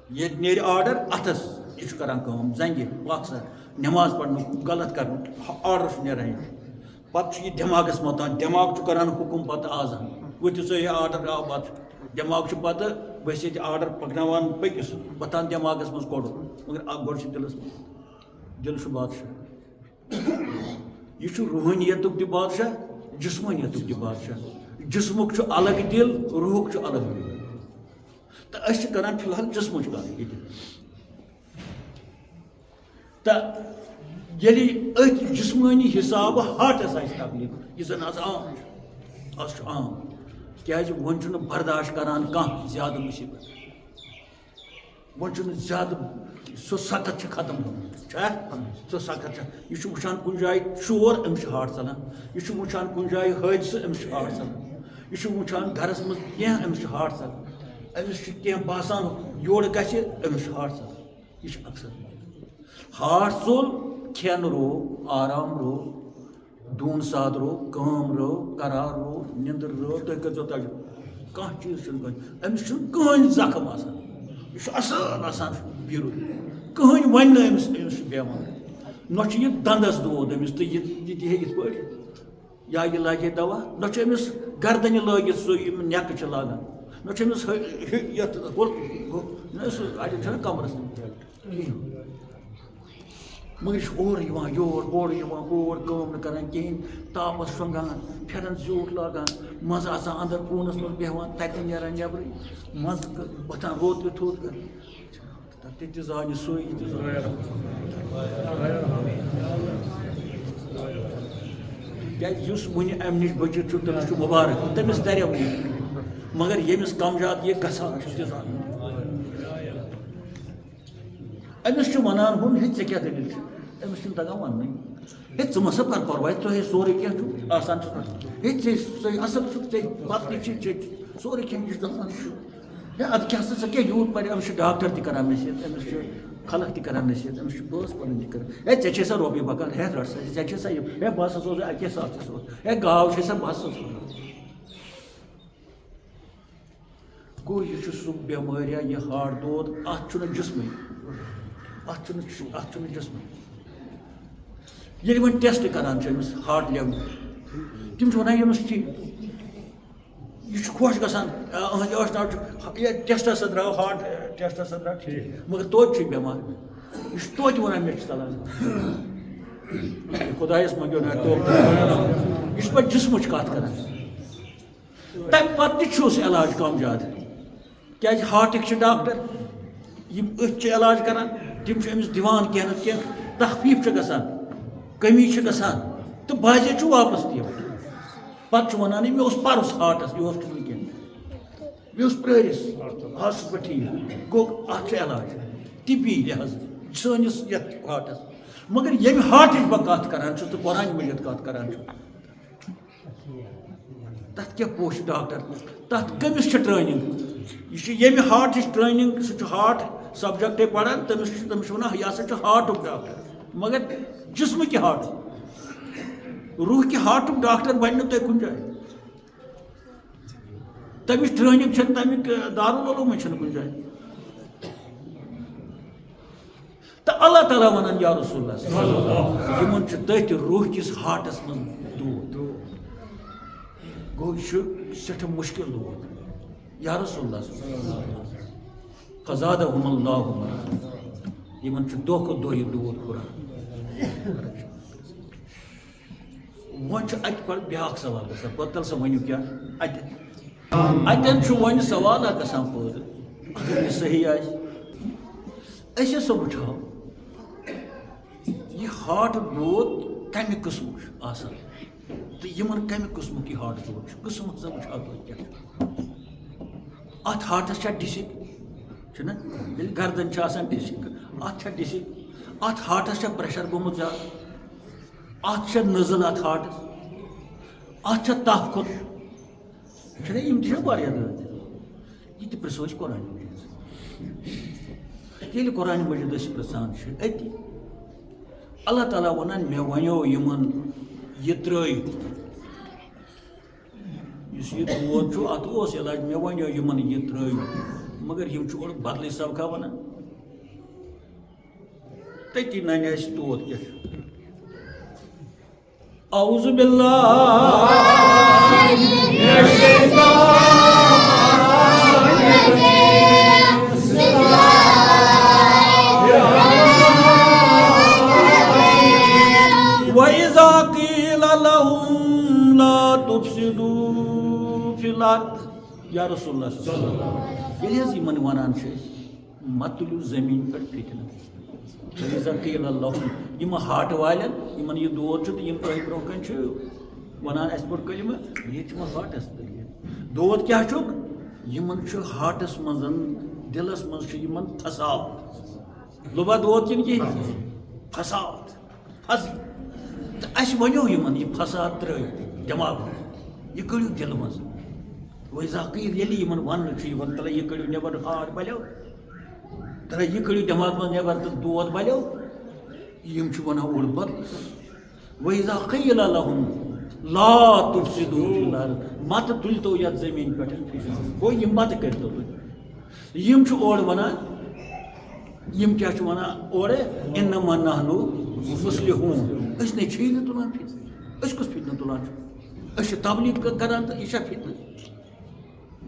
ییٚتہِ نیرِ آرڈر اتھس یہِ چھُ کران کٲم زنگہِ باکسر نماز پرنُک غلط کرنُک آرڈر چھُ نیران یہِ پتہٕ چھُ یہِ دٮ۪ماغس متان دٮ۪ماغ چھُ کران حُکُم پتہٕ آزان ؤتھِو سا یہِ آرڈر آو پتہٕ دٮ۪ماغ چھُ پتہٕ بہٕ ییٚتہِ آرڈر پکناوان پٔکِس وۄتھان دٮ۪ماغس منٛز کوٚڑُن مگر اکھ گۄڈٕ چھُ دِلس منٛز دل چھُ بادشاہ یہ چھُ روحٲنیتُک تہِ بادشاہ جسمٲنیتُک تہِ بادشاہ جسمُک چھُ الگ دل روحُک چھُ الگ دل تہٕ أسۍ چھِ کران فی الحال جسمٕچ کتھ ییٚتہِ تہٕ ییٚلہِ أتھۍ جسمٲنی حسابہٕ ہارٹس آسہِ تکلیٖف یہِ زن آز عام چھُ آز چھُ عام کیٛازِ وۄنۍ چھُنہٕ برداشت کران کانٛہہ زیادٕ مُصیبت وۄنۍ چھُنہٕ زیادٕ سُہ سخت چھُ ختم گوٚمُت چھا سُہ سخت چھُ یہِ چھُ وٕچھان کُنہِ جایہِ شور أمِس چھُ ہارٹ ژلان یہِ چھُ وٕچھان کُنہِ جایہِ حٲدثہٕ أمِس چھُ ہارٹ ژلان یہِ چھُ وٕچھان گرس منٛز کینٛہہ أمِس چھُ ہارٹ ژلان أمِس چھُ کینٛہہ باسان یورٕ گژھِ أمِس چھُ ہارٹ ژلان یہِ چھُ اکثر ہارٹ ژوٚل کھٮ۪ن رو آرام رو دوٗن ساد رو کٲم رو قرار رو نِندٕر رو تُہۍ کٔرۍزیو تجرُبہٕ کانٛہہ چیٖز چھُنہٕ کٲنٛسہِ أمِس چھُنہٕ کٕہٕنۍ زخم آسان یہِ چھُ اصل آسان بیٖرُن کٕہٕنۍ ونہِ نہٕ أمِس چھُ بٮ۪مار نہ چھُ یہِ دَنٛدَس دود أمِس تہٕ یہِ دِہے یِتھ پٲٹھۍ یا یہِ لاگہِ دوا نہ چھُ أمِس گردنہِ لٲگِتھ سُہ یِم نٮ۪کہٕ چھِ لاگان نہ چھُ أمِس یَتھ نہ سُہ اَڑٮ۪ن چھُنہ کَمرَس کِہیٖنۍ مگر یہِ چھُ اورٕ یِوان یورٕ یِوان اور کٲم نہٕ کَران کِہیٖنۍ تاپَس شۄنٛگان پھٮ۪رَن زیوٗٹھ لاگان منٛزٕ آسان اَندَر کوٗنَس منٛز بیٚہوان تَتہِ نیران نٮ۪برٕے منٛزٕ وۄتھان روٚد تہِ تھوٚد کَران تہِ تہِ زانہِ سُے یہِ تہِ زانہِ کیٛازِ یُس وٕنہِ اَمہِ نِش بٔچِتھ چھُ تٔمِس چھُ مُبارک تٔمِس تَرِ مگر ییٚمِس کَمجاد یہِ گژھان چھُ تہِ زانہِ أمِس چھُ وَنان ہُم ہے ژےٚ کیٛاہ دٔلیٖل چھِ أمِس چھُنہٕ تَگان وَننٕے ہے ژٕ مہ سا کَر پَرواے تۄہے سورُے کینٛہہ چھُ آسان چھُ ہے ژےٚ اَصٕل چھُکھ ژےٚ بَتہٕ تہِ چھِ ژےٚ سورُے کینٛہہ یہِ دَپان چھُ ہے اَدٕ کیٛاہ سا ژٕ کیٛاہ یوٗت پَرِ أمِس چھُ ڈاکٹر تہِ کَران نصیٖحت أمِس چھُ خلق تہِ کَران نصیٖحت أمِس چھُ بٲژ پَنٕنۍ تہِ کَران ہے ژےٚ چھے سا رۄپیہِ بَکار ہے رَٹ سا ژےٚ چھے سا یہِ ہے بہٕ ہسا سوزے اَکے ساتہٕ سوز ہے گاو چھے سا بہٕ ہسا سوز گوٚو یہِ چھُ سُہ بٮ۪مٲریا یہِ ہاٹ دود اَتھ چھُنہٕ جِسمٕے اَتھ چھُنہٕ جِسمٕے ییٚلہِ وۄنۍ ٹٮ۪سٹ کَران چھِ أمِس ہاٹ لٮ۪ولہِ تِم چھِ وَنان ییٚمِس ٹھیٖک یہِ چھُ خۄش گژھان أہٕنٛدِ ٲچھناو چھُ یہِ ٹٮ۪سٹ ہسا درٛاو ہاٹ ٹٮ۪سٹ ہسا درٛاو ٹھیٖک مگر توتہِ چھُ بٮ۪مار یہِ چھُ توتہِ وَنان مےٚ چھُ ژَلان خۄدایَس منٛگیو نا توبہٕ یہِ چھُ پَتہٕ جِسمٕچ کَتھ کَران تَمہِ پَتہٕ تہِ چھُس علاج کَم زیادٕ کیٛازِ ہاٹٕکۍ چھِ ڈاکٹر یِم أتھۍ چھِ علاج کَران تِم چھِ أمِس دِوان کینٛہہ نَتہٕ کینٛہہ تخفیٖف چھِ گژھان کٔمی چھِ گژھان تہٕ بازے چھُ واپَس تہِ یِوان پَتہٕ چھُ وَنان مےٚ اوس پَرُس ہاٹَس یورٕ چھُس نہٕ کینٛہہ مےٚ اوس پرٛٲرِس آز چھُس بہٕ ٹھیٖک گوٚو اَتھ چھُ علاج طبی لحاظ سٲنِس یَتھ ہاٹَس مگر ییٚمہِ ہاٹٕچ بہٕ کَتھ کَران چھُس تہٕ قۄرانہِ مٔجیٖد کَتھ کَران چھُس تَتھ کیٛاہ پوٚش ڈاکٹر تَتھ کٔمِس چھِ ٹرٛینِنٛگ یہِ چھُ ییٚمہِ ہاٹٕچ ٹرٛینِنٛگ سُہ چھُ ہاٹ سبجَکٹے پَران تٔمِس چھُ وَنان یہِ ہسا چھُ ہاٹُک ڈاکٹر مگر جِسمٕکہِ ہاٹُک روٗحکہِ ہاٹُک ڈاکٹر بَنہِ نہٕ تۄہہِ کُنہِ جایہِ تَمِچ ٹرٛینِنٛگ چھَنہٕ تَمیُک دارالعلوٗمٕے چھَنہٕ کُنہِ جایہِ تہٕ اللہ تعالیٰ وَنان یا رسول اللہ یِمن چھُ تٔتھۍ روٗحکِس ہاٹَس منٛز دود گوٚو یہِ چھُ سٮ۪ٹھاہ مُشکِل دود یا رسول اللہ فزادہم اللہ مرض یِمن چھُ دۄہ کھۄتہٕ دۄہ یہِ دود ہُران وۄنۍ چھُ اَتہِ پٮ۪ٹھ بیٛاکھ سوال گژھان پتہٕ تَلہٕ سا ؤنِو کیٛاہ اَتٮ۪ن چھُ وۄنۍ سوالہ گژھان پٲدٕ اگر یہِ صحیح آسہِ أسۍ ہسا وٕچھو یہِ ہاٹ دود کَمہِ قٕسمُک چھُ آسان تہٕ یِمن کَمہِ قٕسمُک یہِ ہاٹ دود چھُ قٕسم ہسا وٕچھو توتہِ کیٛاہ چھُ اَتھ ہاٹَس چھا ڈِسِک چھُنہ ییٚلہِ گردن چھِ آسان ڈِسِک اَتھ چھا ڈِسِک اَتھ ہاٹَس چھا پرٛیشَر گوٚمُت زیادٕ اَتھ چھا نٔزٕل اَتھ ہاٹَس اَتھ چھا تپھ کھوٚت چھُنہ یِم تہِ چھِ واریاہ دٲدۍ یہِ تہِ پرٛژھو أسۍ قۄرانہِ مجیٖد ییٚلہِ قۄرانہِ مجیٖد أسۍ پرٛژھان چھِ أتی اللہ تعالیٰ وَنان مےٚ وَنیو یِمن یہِ ترٛٲیِو یُس یہِ دود چھُ اَتھ اوس علاج مےٚ وَنیو یِمن یہِ ترٛٲیِو مگر یِم چھِ اورٕ بدلٕے سبقہ وَنان تٔتی نَنہِ اَسہِ دود کیٛاہ چھُ اعوذ باللہ وَإِذَا قِيلَ لَهُمْ لَا تُفْسِدُوا فِي الْأَرْضِ یا رسول اللہ صلی اللہ علیہ وسلم ییٚلہِ حظ یِمن وَنان چھِ أسۍ مہ تُلِو زٔمیٖن پٮ۪ٹھ فِتنہٕ وَإِذَا قِيلَ لَهُمْ یِم ہاٹہٕ والٮ۪ن یِمن یہِ دود چھُ تہٕ یِم تۄہہِ برونٛہہ کَنہِ چھِ وَنان اَسہِ پوٚر کلمہٕ ییٚتہِ چھُ وۄنۍ ہاٹَس دٔلیٖل دود کیٛاہ چھُکھ یِمن چھُ ہاٹَس منٛز دِلس منٛز چھُ یِمن پھساو لُبا دود کِنہٕ کِہیٖنۍ پھساوت پھس تہٕ اَسہِ وَنیو یِمن یہِ فساد ترٛٲیِو دٮ۪ماغ یہِ کٔڑِو دِلہٕ منٛز وَإِذَا قِيلَ ییٚلہِ یِمن وَننہٕ چھُ یِوان تَلہ یہِ کٔڑِو نٮ۪بر ہاٹ بَلیو تَلہ یہِ کٔڑِو دٮ۪ماغ منٛز نٮ۪بر تہٕ دود بَلیو یِم چھِ وَنان اوٚڑ بَد وَإِذَا قِيلَ لَهُمْ لَا تُفْسِدُوا فِي الْأَرْضِ مَتہٕ تُلۍتو یَتھ زٔمیٖن پٮ۪ٹھ گوٚو یِم مَتہٕ کٔرۍتو تُہۍ یِم چھِ اورٕ وَنان یِم کیٛاہ چھِ وَنان اورٕ اِنَمَا نَحْنُ مُصلِحوٗن أسۍ نے چھِی نہٕ تُلان فِتنہٕ أسۍ کُس فِتنہٕ تُلان چھِ أسۍ چھِ تبلیٖغ کران تہٕ یہِ چھا فِتنہٕ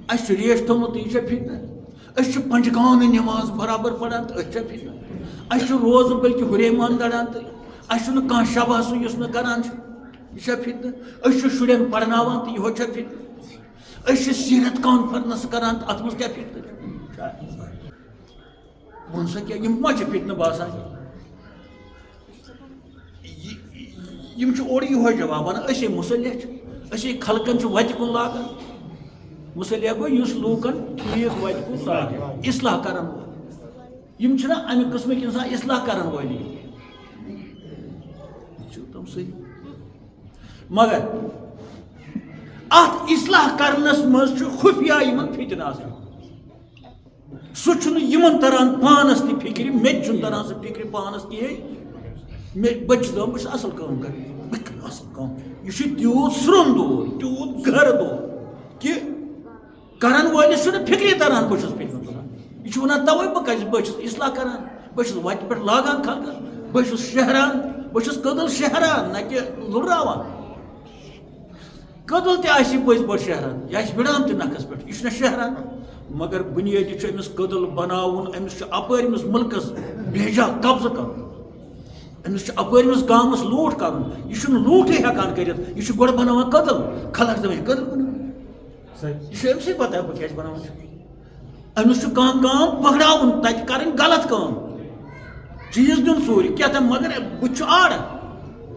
اَسہِ چھُ ریش تھوٚمُت تہٕ یہِ چھا فِتنہٕ أسۍ چھِ پنٛجگانہٕ نٮ۪ماز برابر پران تہٕ أسۍ چھا فِتنہٕ اَسہِ چھُ روزٕ بٔلکہِ ہُریمان دَران تہٕ اَسہِ چھُنہٕ کانٛہہ شب آسُن یُس نہٕ کران چھُ یہِ چھا فِتنہٕ أسۍ چھِ شُرٮ۪ن پرناوان تہٕ یِہوے چھا فِتنہٕ أسۍ چھِ سیٖرت کانفرنس کران تہٕ اَتھ منٛز کیٛاہ فِتنہٕ چھُ وَن سا کیٛاہ یِم ما چھِ فِتنہٕ باسان یِم چھِ اورٕ یِہوے جواب وَنان أسے مُصلح چھِ أسے خلقن چھِ وَتہِ کُن لاگان مُصلح گوٚو یُس لوٗکن ٹھیٖک وَتہِ کُن لاگہِ اصلاح کران وول یِم چھِنہ اَمہِ قٕسمٕکۍ اِنسان اصلاح کران وٲلی چھُ تِم سۭتۍ مگر اَتھ اصلاح کرنس منٛز چھُ خُفیہ یِمن فِتنہٕ آسان سُہ چھُنہٕ یِمن تران پانس تہِ فِکرِ مےٚ تہِ چھُنہٕ تران سُہ فِکرِ پانس کِہیٖنۍ بہٕ چھُس دپان بہٕ چھُس اصل کٲم کران بہٕ کرٕ اصل کٲم یہِ چھُ تیوٗت سرٛوٚن دود تیوٗت گرٕ دود کہِ کرن وٲلِس چھُنہٕ فِکری تران بہٕ چھُس فِتنہٕ تُلان یہِ چھُ ونان توے بہٕ چھُس اصلاح کران بہٕ چھُس وتہِ پٮ۪ٹھ لاگان خلقن بہٕ چھُس شہران بہٕ چھُس کٔدٕل شہران نہ کہِ لُڑراوان کٔدٕل تہِ آسہِ یہِ پٔزۍ پٲٹھۍ شہران یہِ آسہِ وِڑان تہِ نکھس پٮ۪ٹھ یہِ چھُنہ شہران مگر بُنیٲدی چھُ أمِس کٔدٕل بناوُن أمِس چھُ اپٲرۍ أمِس مُلکس بھیجا قبضہٕ کرُن أمِس چھُ اپٲرۍ أمِس گامس لوٗٹھ کرُن یہِ چھُنہٕ لوٗٹھٕے ہٮ۪کان کٔرِتھ یہِ چھُ گۄڈٕ بناوان کٔدٕل خلق چھِ دپان یہِ کٔدٕل بناوان یہِ چھُ أمسٕے پتہ بہٕ کیازِ بناوان چھُس أمِس چھُ کانٛہہ کٲم پگڑاوُن تتہِ کرٕنۍ غلط کٲم چیٖز دیُن ژوٗرِ کیٛاہ تام مگر بُتھِ چھُ آرٕ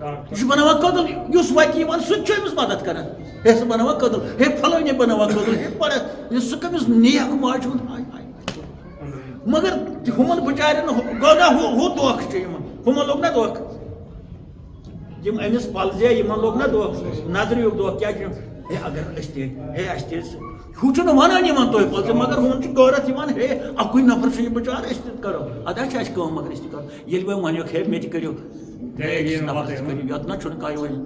یہِ چھُ بناوان کٔدٕل یُس وتہِ یِوان سُہ تہِ چھُ أمِس مدد کران ہے سُہ بناوان کٔدٕل ہے پھلٲنی بناوان کٔدٕل ہے پڑا سُہ کٔمِس نیک ماجہِ ہُنٛد مگر ہُمن بِچارٮ۪ن گوٚو نا ہُہ دھوکہٕ چھُ یِمن ہُمن لوٚگ نا دھوکہٕ یِم أمِس پلزے یِمن لوٚگ نا دھوکہٕ نظرِیُک دھوکہٕ کیٛاہ چھُ ہے اگر أسۍ تہِ ہے اَسہِ تہِ ہُہ چھُنہٕ ونان یِمن تُہۍ پلزے مگر ہُمن چھُ غٲرت یِوان ہے اکُے نفر چھُ یہِ بِچار أسۍ تہِ کرو ادا چھِ اَسہِ کٲم مگر أسۍ تہِ کرو ییٚلہِ وۄنۍ ونیوکھ ہے مےٚ تہِ کٔرِو نفرس کٔرِو یتھ نہ چھُنہٕ کانٛہہ وۄنۍ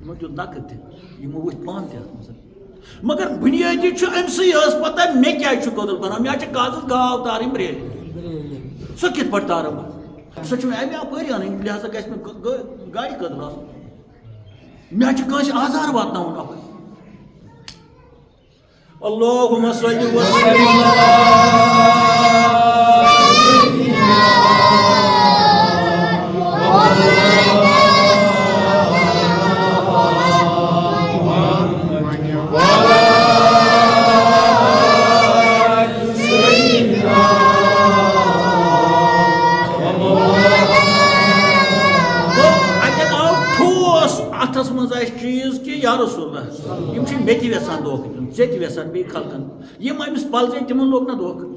یِمو دیُت نقد تہِ یِمو وٕتھۍ پانہٕ تہِ اتھ منٛز مگر بُنیٲدی چھُ أمسٕے ٲس پتہ مےٚ کیازِ چھُ کٔدٕل بناوُن مےٚ چھِ کازس گاو تارٕنۍ برٛیلہِ سۄ کِتھ پٲٹھۍ تارو بہٕ سۄ چھِ مےٚ اَمہِ اپٲری اَنٕنۍ لہذا گژھِ مےٚ گاڑِ کٔدٕل آسُن مےٚ چھُ کٲنٛسہِ آزار واتناوُن اپٲرۍ اللہُمَ صلی وسلم چیٖز کہِ یا رسول اللہ یِم چھِ مےٚ تہِ یژھان دھوکہٕ دیُن ژےٚ تہِ یژھان بیٚیہِ خلقن یِم أمِس پلزے تِمن لوٚگ نہ دھوکہٕ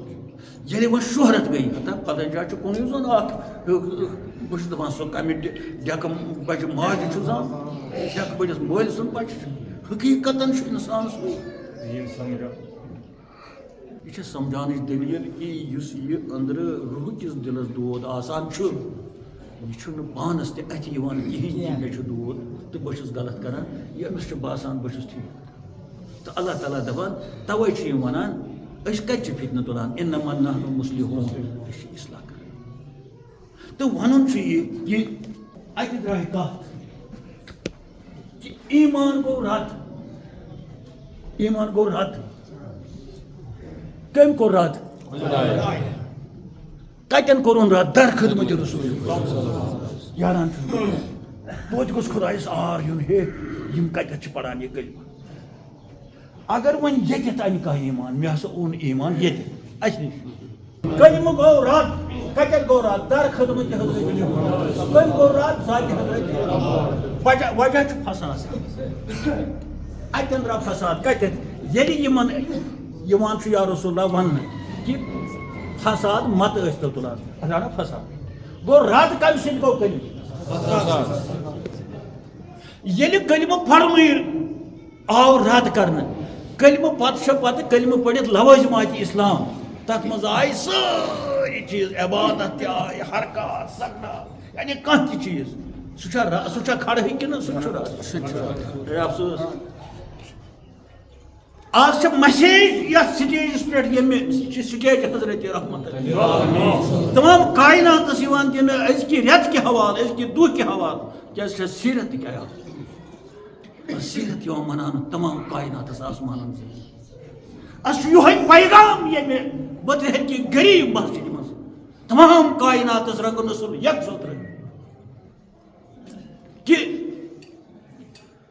ییٚلہِ وۄنۍ شہرت گٔے ہتا پلن جایہِ چھُ کُنُے زوٚن اکھ بہٕ چھُس دپان سُہ کمہِ ڈٮ۪کہٕ بجہِ ماجہِ چھُ زان ڈٮ۪کہٕ بٔڑِس مٲلۍ سُنٛد بچہِ چھُ حقیٖقتن چھُ اِنسانس یہِ چھِ سمجھاونٕچ دٔلیٖل کہِ یُس یہِ أنٛدرٕ روٗحکِس دِلس دود آسان چھُ یہِ چھُنہٕ پانس تہِ اَتھِ یِوان کِہیٖنۍ کہِ مےٚ چھُ دود تہٕ بہٕ چھُس غلط کران یہِ أمِس چھُ باسان بہٕ چھُس ٹھیٖک تہٕ اللہ تعالیٰ دپان توے چھِ یِم ونان أسۍ کتہِ چھِ فِتنہٕ تُلان اِنما نحنُ مُصلِحوٗن أسۍ چھِ اصلاح کران تہٕ وَنُن چھُ یہِ کہِ اَتہِ درٛاے کتھ کہِ ایٖمان گوٚو رد ایٖمان گوٚو رد کٔمۍ کوٚر رد کتٮ۪ن کوٚرُن رد در خدمتِ رسوٗل یاران چھُ توتہِ گوٚژھ خۄدایس آر یُن ہے یِم کتٮ۪تھ چھِ پران یہِ کلمہ اگر وۄنۍ ییٚتٮ۪تھ انہِ کانٛہہ ایٖمان مےٚ ہسا اوٚن ایٖمان ییٚتہِ اَسہِ نِش کلمہٕ گوٚو رد کتٮ۪ن گوٚو رد در خدمتِ حضرت کٔمۍ کوٚر رد ذاتِ حضرت وجہ چھُ فساد اتٮ۪ن درٛاو فساد کتٮ۪تھ ییٚلہِ یِمن یِوان چھُ یا رسول اللہ وننہٕ کہِ فساد متہٕ ٲسۍ تو تُلان اَدا فساد گوٚو رد کمہِ سۭتۍ گوٚو کلمہٕ ییٚلہِ کلمہٕ پرنُے آو رد کرنہٕ کلمہٕ پتہٕ چھِ پتہٕ کلمہٕ پٔرِتھ لوٲزِماتِ اِسلام تتھ منٛز آیہِ سٲری چیٖز عبادت تہِ آیہِ حرکات سکنات یعنی کانٛہہ تہِ چیٖز سُہ چھا کھڑہٕے کِنہٕ سُہ چھُ رد افسوس آج مسیج یا سٹیجس پہ سٹیج حضرت رحمت تمام کائنات دن ازکہ رت کے حوالہ ازکہ دہ کے حوالہ کیا سیرت کیا سیرت منانا تمام کائنات آسمان یہ پیغام یہ بتر کہ غریب مسجد مز تمام کائنات رنگ نسل یک سوت کہ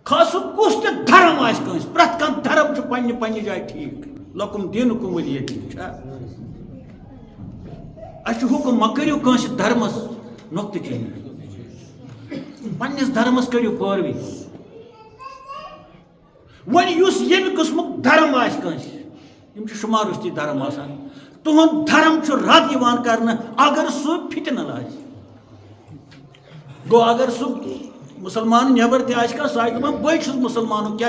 خاص کس تہ دھرم آس کنس پرت کان دھرم پنہ پنہ جائے ٹھیک لکم دینکم ولی دین اس حکم ما کریو کنس دھرمس نقطہ چینی پنس دھرمس کریو پیروی ون اس یم قسمک دھرم آس کنس یم شمار رشتی دھرم آسان تہند دھرم رد یوان کرنا اگر سہ فتنہ لاج گو اگر سہ مسلمان نیبر تہ آس سہ دپان بہت مسلمان کیا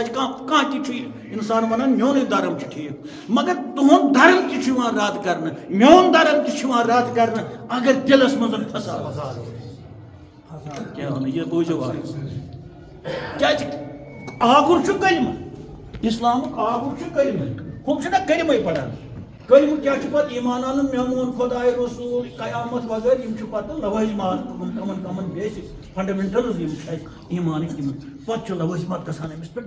انسان ونان میون دھرم ٹھیک مگر تہند دھرم تہ رد کرنا میون دھرم تہ رد کرنا اگر دلس مز فساد کیا یہ بوجھو کیا آگر کلمہ اسلام آگر کلمہ ہم کلمے پڑھان کلمہ کیا پتہ ایمان ان میون خدائے رسول قیامت وغیرہ یم پتہ لوازمات کمن کمن بیسک فنڈامنٹلز یم ایمان تم پتہ لوازمات گژھان امس پہ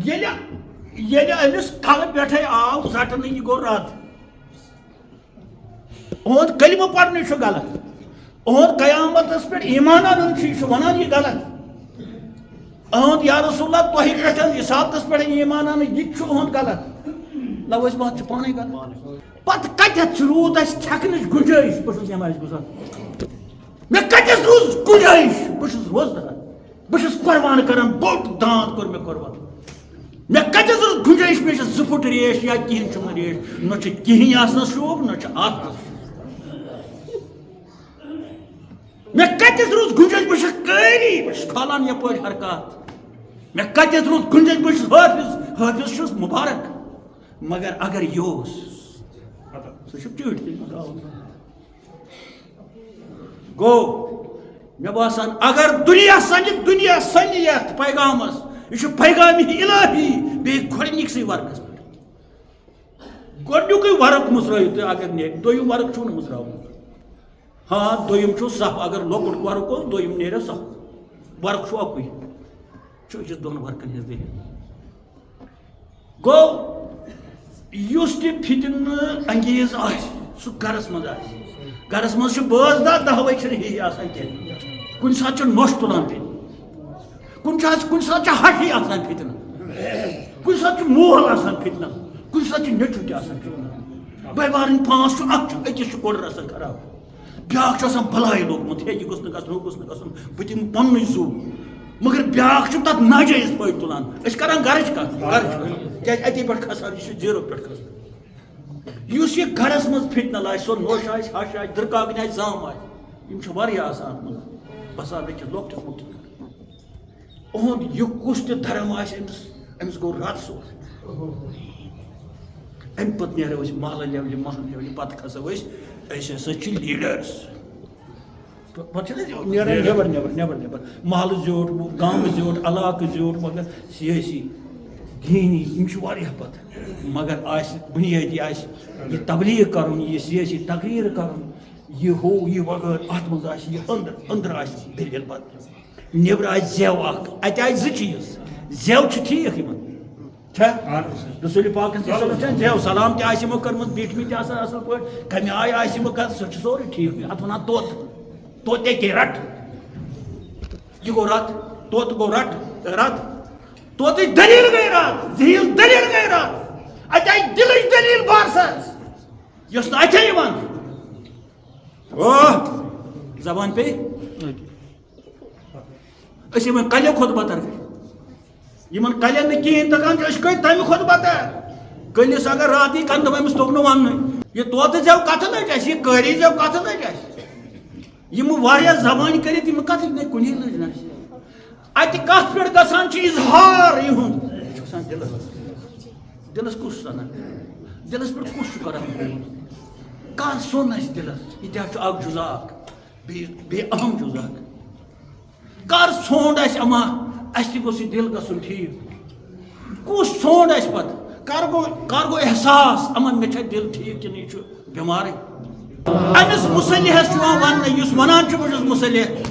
ییٚلہِ أمِس کلہٕ پٮ۪ٹھے آو زٹنہٕ یہِ گوٚو رد اُہُنٛد کلمہٕ پرنہٕ چھُ غلط اُہُنٛد قیامتس پٮ۪ٹھ ایمان انُن چھُ یہِ چھُ ونان یہِ غلط اُہُنٛد یا رسول اللہ تۄہہِ پٮ۪ٹھ رسالتس پٮ۪ٹھ ایمان انُن یہِ تہِ چھُ اُہُنٛد غلط لوازمات چھِ پانے غلط پتہٕ کتٮ۪تھ روٗد اسہِ تھٮ۪کنٕچ گُنجٲیش بہٕ چھُس نٮ۪مازِ گُزار مےٚ کتٮ۪تھ روٗز گُنجٲیش بہٕ چھُس روزدار بہٕ چھُس قۄربان کران بوٚڑ داند کوٚر مےٚ قۄربان مےٚ کتٮ۪تھ روٗز گُنجٲیش مےٚ چھِ 2 فُٹ ریش یا کِہیٖنۍ چھُم نہٕ ریش نہ چھُ کِہیٖنۍ آسنس شوق نہ چھُ آسنس مےٚ کتٮ۪تھ روٗز گُنجٲیش بہٕ چھُس قٲری بہٕ چھُس کھالان یپٲرۍ حرکات مےٚ کتٮ۪تھ روٗز گُنجٲیش بہٕ چھُس حٲفظ چھُس مُبارک مگر اگر یہِ اوس سُہ چھُ چٲٹۍ گوٚو مےٚ باسان اگر دُنیا سنہِ یتھ پیغامس یہ چھُ پیغامِ الہی بیٚیہِ گۄڈنِکسٕے ورقس پٮ۪ٹھ گۄڈنیُکُے ورق مٔژرٲیِو تُہۍ اگر نیرِ دوٚیِم ورق چھُو نہٕ مٔژراوُن ہاں دوٚیِم چھُ صف اگر لۄکُٹ ورق اوس دوٚیِم نیرِ صف ورق چھُ اکُے چھُ أکِس 2 ورقن ہٕنٛز دٔلیٖل گوٚو یُس تہِ فتنہٕ انگیز آسہِ سُہ گرس منٛز آسہِ گرس منٛز چھُ بٲژ دہ 10 چھِنہٕ ہِہی آسان کینٛہہ کُنہِ ساتہٕ چھُ نۄش تُلان تیٚلہِ کُنہِ ساتہٕ چھُ ہٹھٕے آسان فتنہٕ کُنہِ ساتہٕ چھُ مول آسان فتنہٕ کُنہِ ساتہٕ چھُ نیٚچوٗ تہِ آسان فتنہٕ بٲے بارٕنۍ 5 چھُ اکھ چھُ أکِس چھُ کوٚڑر آسان خراب بیٛاکھ چھُ آسان بلایہِ لوگمُت ہے یہِ گوٚژھ نہٕ گژھُن ہُہ گوٚژھ نہٕ گژھُن بہٕ دِمہٕ پنٛنُے زُو مگر بیٛاکھ چھُ تتھ ناجٲیز پٲٹھۍ تُلان أسۍ کران گرٕچ کتھ کیٛازِ اتی پٮ۪ٹھ کھسان یہِ چھُ 0 پٮ۪ٹھ کھسان یُس یہِ گرس منٛز فتنہٕ لاگہِ سۄ نۄش آسہِ ہش آسہِ دٕرکاکنہِ آسہِ زام آسہِ یِم چھِ واریاہ آسان اتھ منٛز بسان أکِس لۄکٹِس مۄکٹِس اُہُنٛد یہِ کُس تہِ دھرم آسہِ أمِس گوٚو رد سورُے امہِ پتہٕ نیرو أسۍ محلہٕ لیولہِ پتہٕ کھسو أسۍ ہسا چھِ لیٖڈٲرٕس پتہٕ چھِنہٕ أسۍ نیران نٮ۪بر محلہٕ زیوٗٹھ گامہٕ زیوٗٹھ علاقہٕ زیوٗٹھ مگر سیٲسی دینی یِم چھِ واریاہ پتہٕ مگر آسہِ بُنیٲدی آسہِ یہِ تبلیغ کرُن یہِ سیٲسی تقریٖر کرُن یہِ ہُہ یہِ وغٲر اتھ منٛز آسہِ یہِ أنٛدرٕ آسہِ دٔلیٖل پتہٕ نیبر آسہِ زٮ۪و اکھ اتہِ آسہِ 2 چیٖز زٮ۪و چھِ ٹھیٖک یِمن چھا رسول پاکن چھےٚ زٮ۪و سلام تہِ آسہِ یِمو کٔرمٕژ بیٖٹھمٕتۍ تہِ آسان اصل پٲٹھۍ کمہِ آیہِ آسہِ یِمو کتھ سۄ چھِ سورُے ٹھیٖک اتھ ونان توتہِ ییٚکے رٹ یہِ گوٚو رد توتہِ گوٚو رد توتٕچ دٔلیٖل گٔے رد زِہِل دٔلیٖل گٔے رد اتہِ آیہِ دِلٕچ دٔلیٖل بارسس یۄس نہٕ اتھے یِوان زبان پیٚیہِ أسۍ یِمن کلہِ کھۄتہٕ بتر یِمن کلٮ۪ن نہٕ کِہیٖنۍ تگان چھُ أسۍ کٔرۍ تمہِ کھۄتہٕ بتر کٔلِس اگر رات یی کنہٕ أمِس توٚگ نہٕ وننُے یہِ طوطہٕ زٮ۪و کتھٕ لٔج اَسہِ یہِ قٲری زٮ۪و کتھٕ لٔج اَسہِ یِمہٕ واریاہ زبانہِ کٔرِتھ یِمہٕ کتھٕے نہٕ کُنی لٔج نہٕ اَسہِ اتہِ کتھ پٮ۪ٹھ گژھان چھُ اِظہار یِہُنٛد یہِ چھُ آسان دِلس کُس چھُ سنان دِلس پٮ۪ٹھ کُس چھُ کران کانٛہہ سوٚن اَسہِ دِلس یہِ تہِ حظ چھُ اکھ جُزا اکھ بیٚیہِ اہم جُزا اکھ کر ژھونٛڈ اَسہِ اما اَسہِ تہِ گوٚژھ یہِ دِل گژھُن ٹھیٖک کس ژھونڈ اس پتہ کر گو احساس امن مے چھا دل ٹھیک کہ یہ بیمار امس مصلحس ون اس ونان بہت مصلح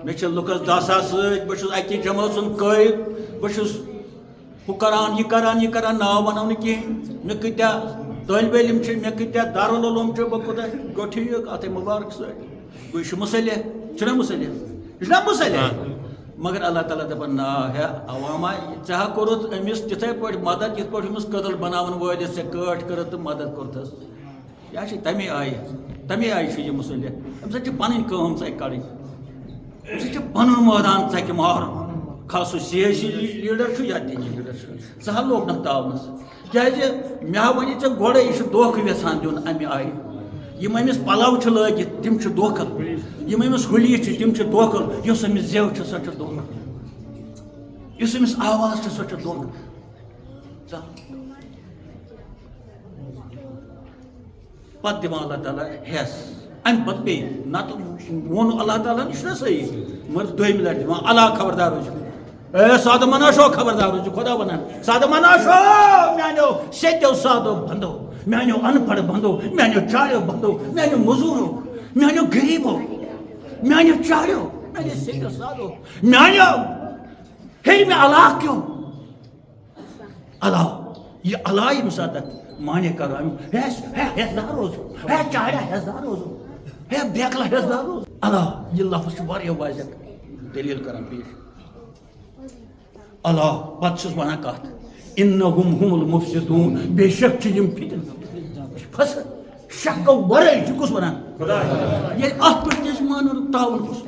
مے لکس داسا ست بہت اکی جماعت سن قائد بہت ہو کران یہ کران ناو ونو کہین مے کتیا طالب علم مے کتیا دارالعلوم بہ کوتہ گو ٹھیک ات مبارک ست گو یہ مصلح چھنا مصلح یہ مصلح مگر اللہ تعالیٰ دپان نا ہے عواما ژےٚ کوٚرُتھ أمِس تِتھَے پٲٹھۍ مدد یِتھ پٲٹھۍ أمِس قتل بناون وٲلِس ژےٚ کٲٹھ کٔرٕتھ تہٕ مدد کوٚرتھس یہِ چھِ تَمے آیہِ چھُ یہِ مُصلح اَمہِ سۭتۍ چھِ پنٕنۍ کٲم ژَکہِ کَڑٕنۍ اَمہِ سۭتۍ چھِ پنُن مٲدان ژَکہِ مارُن خاص سُہ سیٲسی لیٖڈر چھُ یا دینی لیٖڈر چھُ سُہ حظ لوگ نہٕ تاونس کیٛازِ مےٚ وَنہِ ژےٚ گۄڈَے یہِ چھُ دھوکہٕ یژھان دیُن اَمہِ آیہِ یم أمِس پَلو چھِ لٲگِتھ تِم چھِ دھوکہٕ یم أمِس ہُلی چھِ تِم چھِ دھوکہٕ یۄس أمِس زٮ۪و چھِ سۄ چھِ دھوکہٕ یُس أمِس آواز چھِ سۄ چھِ دھوکہٕ پتہٕ دِوان اللہ تعالیٰ ہٮ۪س اَمہِ پتہٕ بیٚیہِ نتہٕ ووٚن اللہ تعالیٰ ہن یہِ چھُنہ صحیح مگر دوٚیمہِ لٹہِ دِوان اللہ خبردار روٗزِو اے سادٕ مناشو خبردار روٗزِو خۄدا ونان سادٕ مناشو میانیو سیٚدیو سادو بندو میانیو ان پڑھ بندو میانیو چاریو بندو میانیو مزورو میانیو غریبو میانیو چاریو میانیو سیدو سادو میانیو ہے میں اللہ کیوں اللہ یہ اللہ یم ساتھ مانے کرو ہے ہزار روزو ہے چاریا ہزار روزو ہے بیکلا ہزار روزو اللہ یہ لفظ واریاہ واضح دلیل کران پیش اللہ پتہ چھس ونان کتھ انہم هم المفسدون بے شک چھ یم فتن پھس شک ورے چھ کس ونان خدا یہ ات پٹ کس مانن تاون کس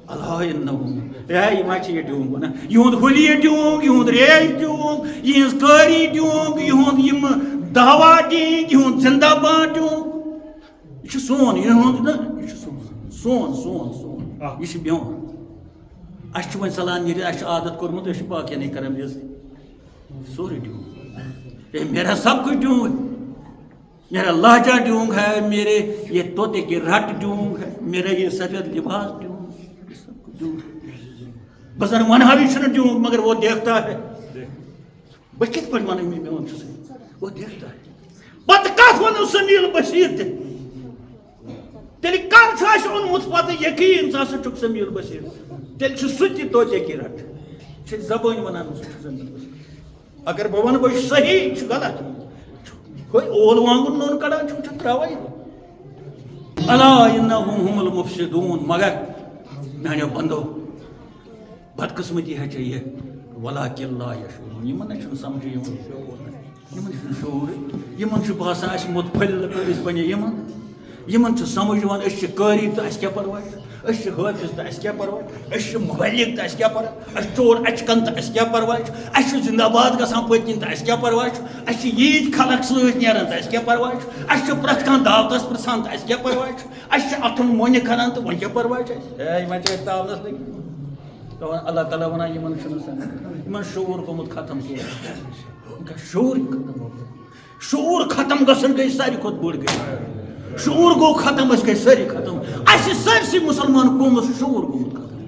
اللہ انہم اے ما چھ یہ دیون ونان یہند ہولی دیون یہند ریل دیون یہند کاری دیون یہند یم دعوا دیون یہند زندہ باد دیون یہ سون یہند یہ سون یہ بیون اس ون سلان نیرِ اس عادت کورمت اس باقی نہیں کران سوري ڈیونگ میرا سب کچھ ڈیونگ میرا لہجہ ڈیونگ ہے میرے یہ طوطے کی رٹ ڈیونگ ہے میرا یہ سفید لباس ڈیونگ سب کچھ ڈیونگ بزر ونہا بھی چھنا ڈیونگ مگر وہ دیکھتا ہے بس کت پڑھ ونہ میں ون چھس وہ دیکھتا ہے پتہ کت ونو سمیل بشیر تہ تیل کر چھاش اونمت پتہ یقین سا چھ سمیل بشیر تیل چھ سُہ طوطے کی رٹ چھ زبان ونان سہ سمیل بشیر اگر بہ ون بہ صحیح چھ غلط کوئی اول وانگن نون کڑان چھ تراوی الا انہم هم المفسدون مگر میانیو بندو بدقسمتی ہے چاہیے ولکن لا یشعرون یمن چھ سمجھ یمن چھ شعور یمن چھ باسان اس متفل اس بنے یمن چھ سمجھ یوان اس چھ قاری تہ اس کیا پرواہ اس حافظ تہ اس کیا پرواہ اس مبلغ تہ اس کیا پرواہ اس چور اچکن تہ اس کیا پرواہ اس زندہ باد گژھان پٔتکِنۍ تہ اس کیا پرواہ اس ییٖتۍ خلق سۭتۍ نیران تہ اس کیا پرواہ اس پرٛٮ۪تھ کانٛہہ دعوتس پرٛژھان تہ اس کیا پرواہ اس اتھن مۄنہِ کران تہ وۄنۍ کیا پرواہ چھُ اے یمن چھِ تاونس لٔگۍ اللہ تعالیٰ ونان یمن چھُنہٕ سمجھ یمن شعور گوٚمُت ختم شعور شعور ختم گژھن گٔے ساروی کھۄتہٕ بٔڑ گٔے شعور گو ختم اس گئی ساری ختم ایسے سارسی مسلمان قومس شعور گومت ختم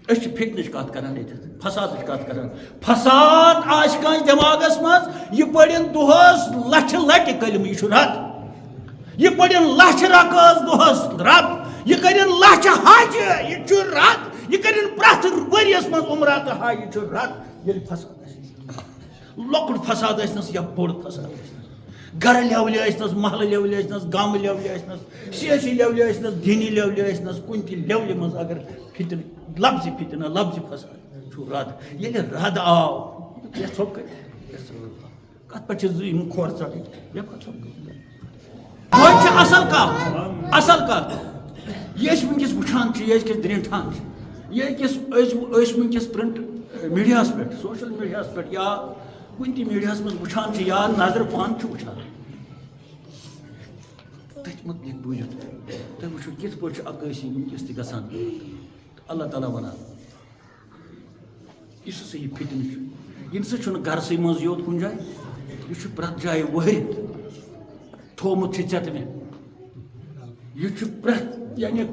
اس فتنچ کت کران فسادچ کت کران فساد آس کان دماغس مز یہ پڑھن دہس لچھ لٹہ کلمہ یہ رد یہ پڑھن لچھ رکاز دہس رد یہ کرن لچھ حج یہ رد یہ کرن پرٛٮ۪تھ ؤریس مز عمرہ تہ حج یہ رد ییٚلہِ فساد لۄکُٹ فساد ٲسنس یا بوٚڑ فساد ٲسنس گھر لیولہِ ٲسنس محلہٕ لیولہِ ٲسنس گامہٕ لیولہِ ٲسنس سیٲسی لیولہِ ٲسنس دینی لیولہِ ٲسنس کُنہِ تہِ لیولہِ منٛز اگر فتنہٕ لفظِ فتنہٕ لفظِ فساد چھُ رد ییٚلہِ رد آو یژھو کٔرِتھ کتھ پٮ۪ٹھ چھِ یِم کھۄر ژٹٕنۍ یژھو کٔرِتھ وۄنۍ چھِ اصل کتھ یہِ أسۍ وٕنکٮ۪س وٕچھان چھِ یہِ أزکِس درٛنٛٹھان چھِ یہِ أکِس أسۍ وٕنکٮ۪س پرنٹ میٖڈیاہس پٮ۪ٹھ سوشل میٖڈیاہس پٮ۪ٹھ یا کُنہِ تہِ میٖڈیاہس منٛز وٕچھان چھِ یا نظرٕ پان چھِ وٕچھان تٔتھۍ متعلق بوٗزِو تُہۍ وٕچھِو کِتھ پٲٹھۍ چھُ عکٲسی وٕنکٮ۪س تہِ گژھان اللہ تعالیٰ ونان یُس ہسا یہِ فتنہٕ چھُ یہِ نسا چھُنہٕ گرسٕے منٛز یوت کُنہِ جایہِ یہِ چھُ پرٛٮ۪تھ جایہِ وٲرِتھ تھوٚومُت چھِ ژےٚ تہٕ مےٚ یہِ چھُ پرٛٮ۪تھ یعنی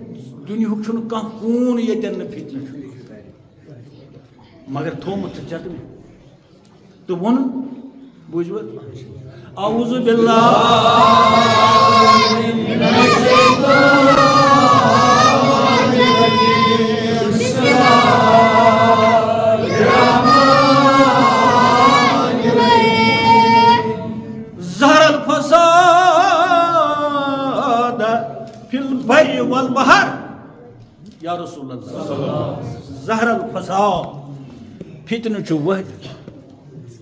دُنیہُک چھُنہٕ کانٛہہ کوٗن ییٚتٮ۪ن نہٕ فتنہٕ چھُ مگر تھومت ژےٚ تہٕ تہٕ ووٚنُن بوٗزِو اعوذ باللہ ظہر الفساد فی البر والبحر یا رسول اللہ ظہر الفساد فتنہ چھُ وٲحد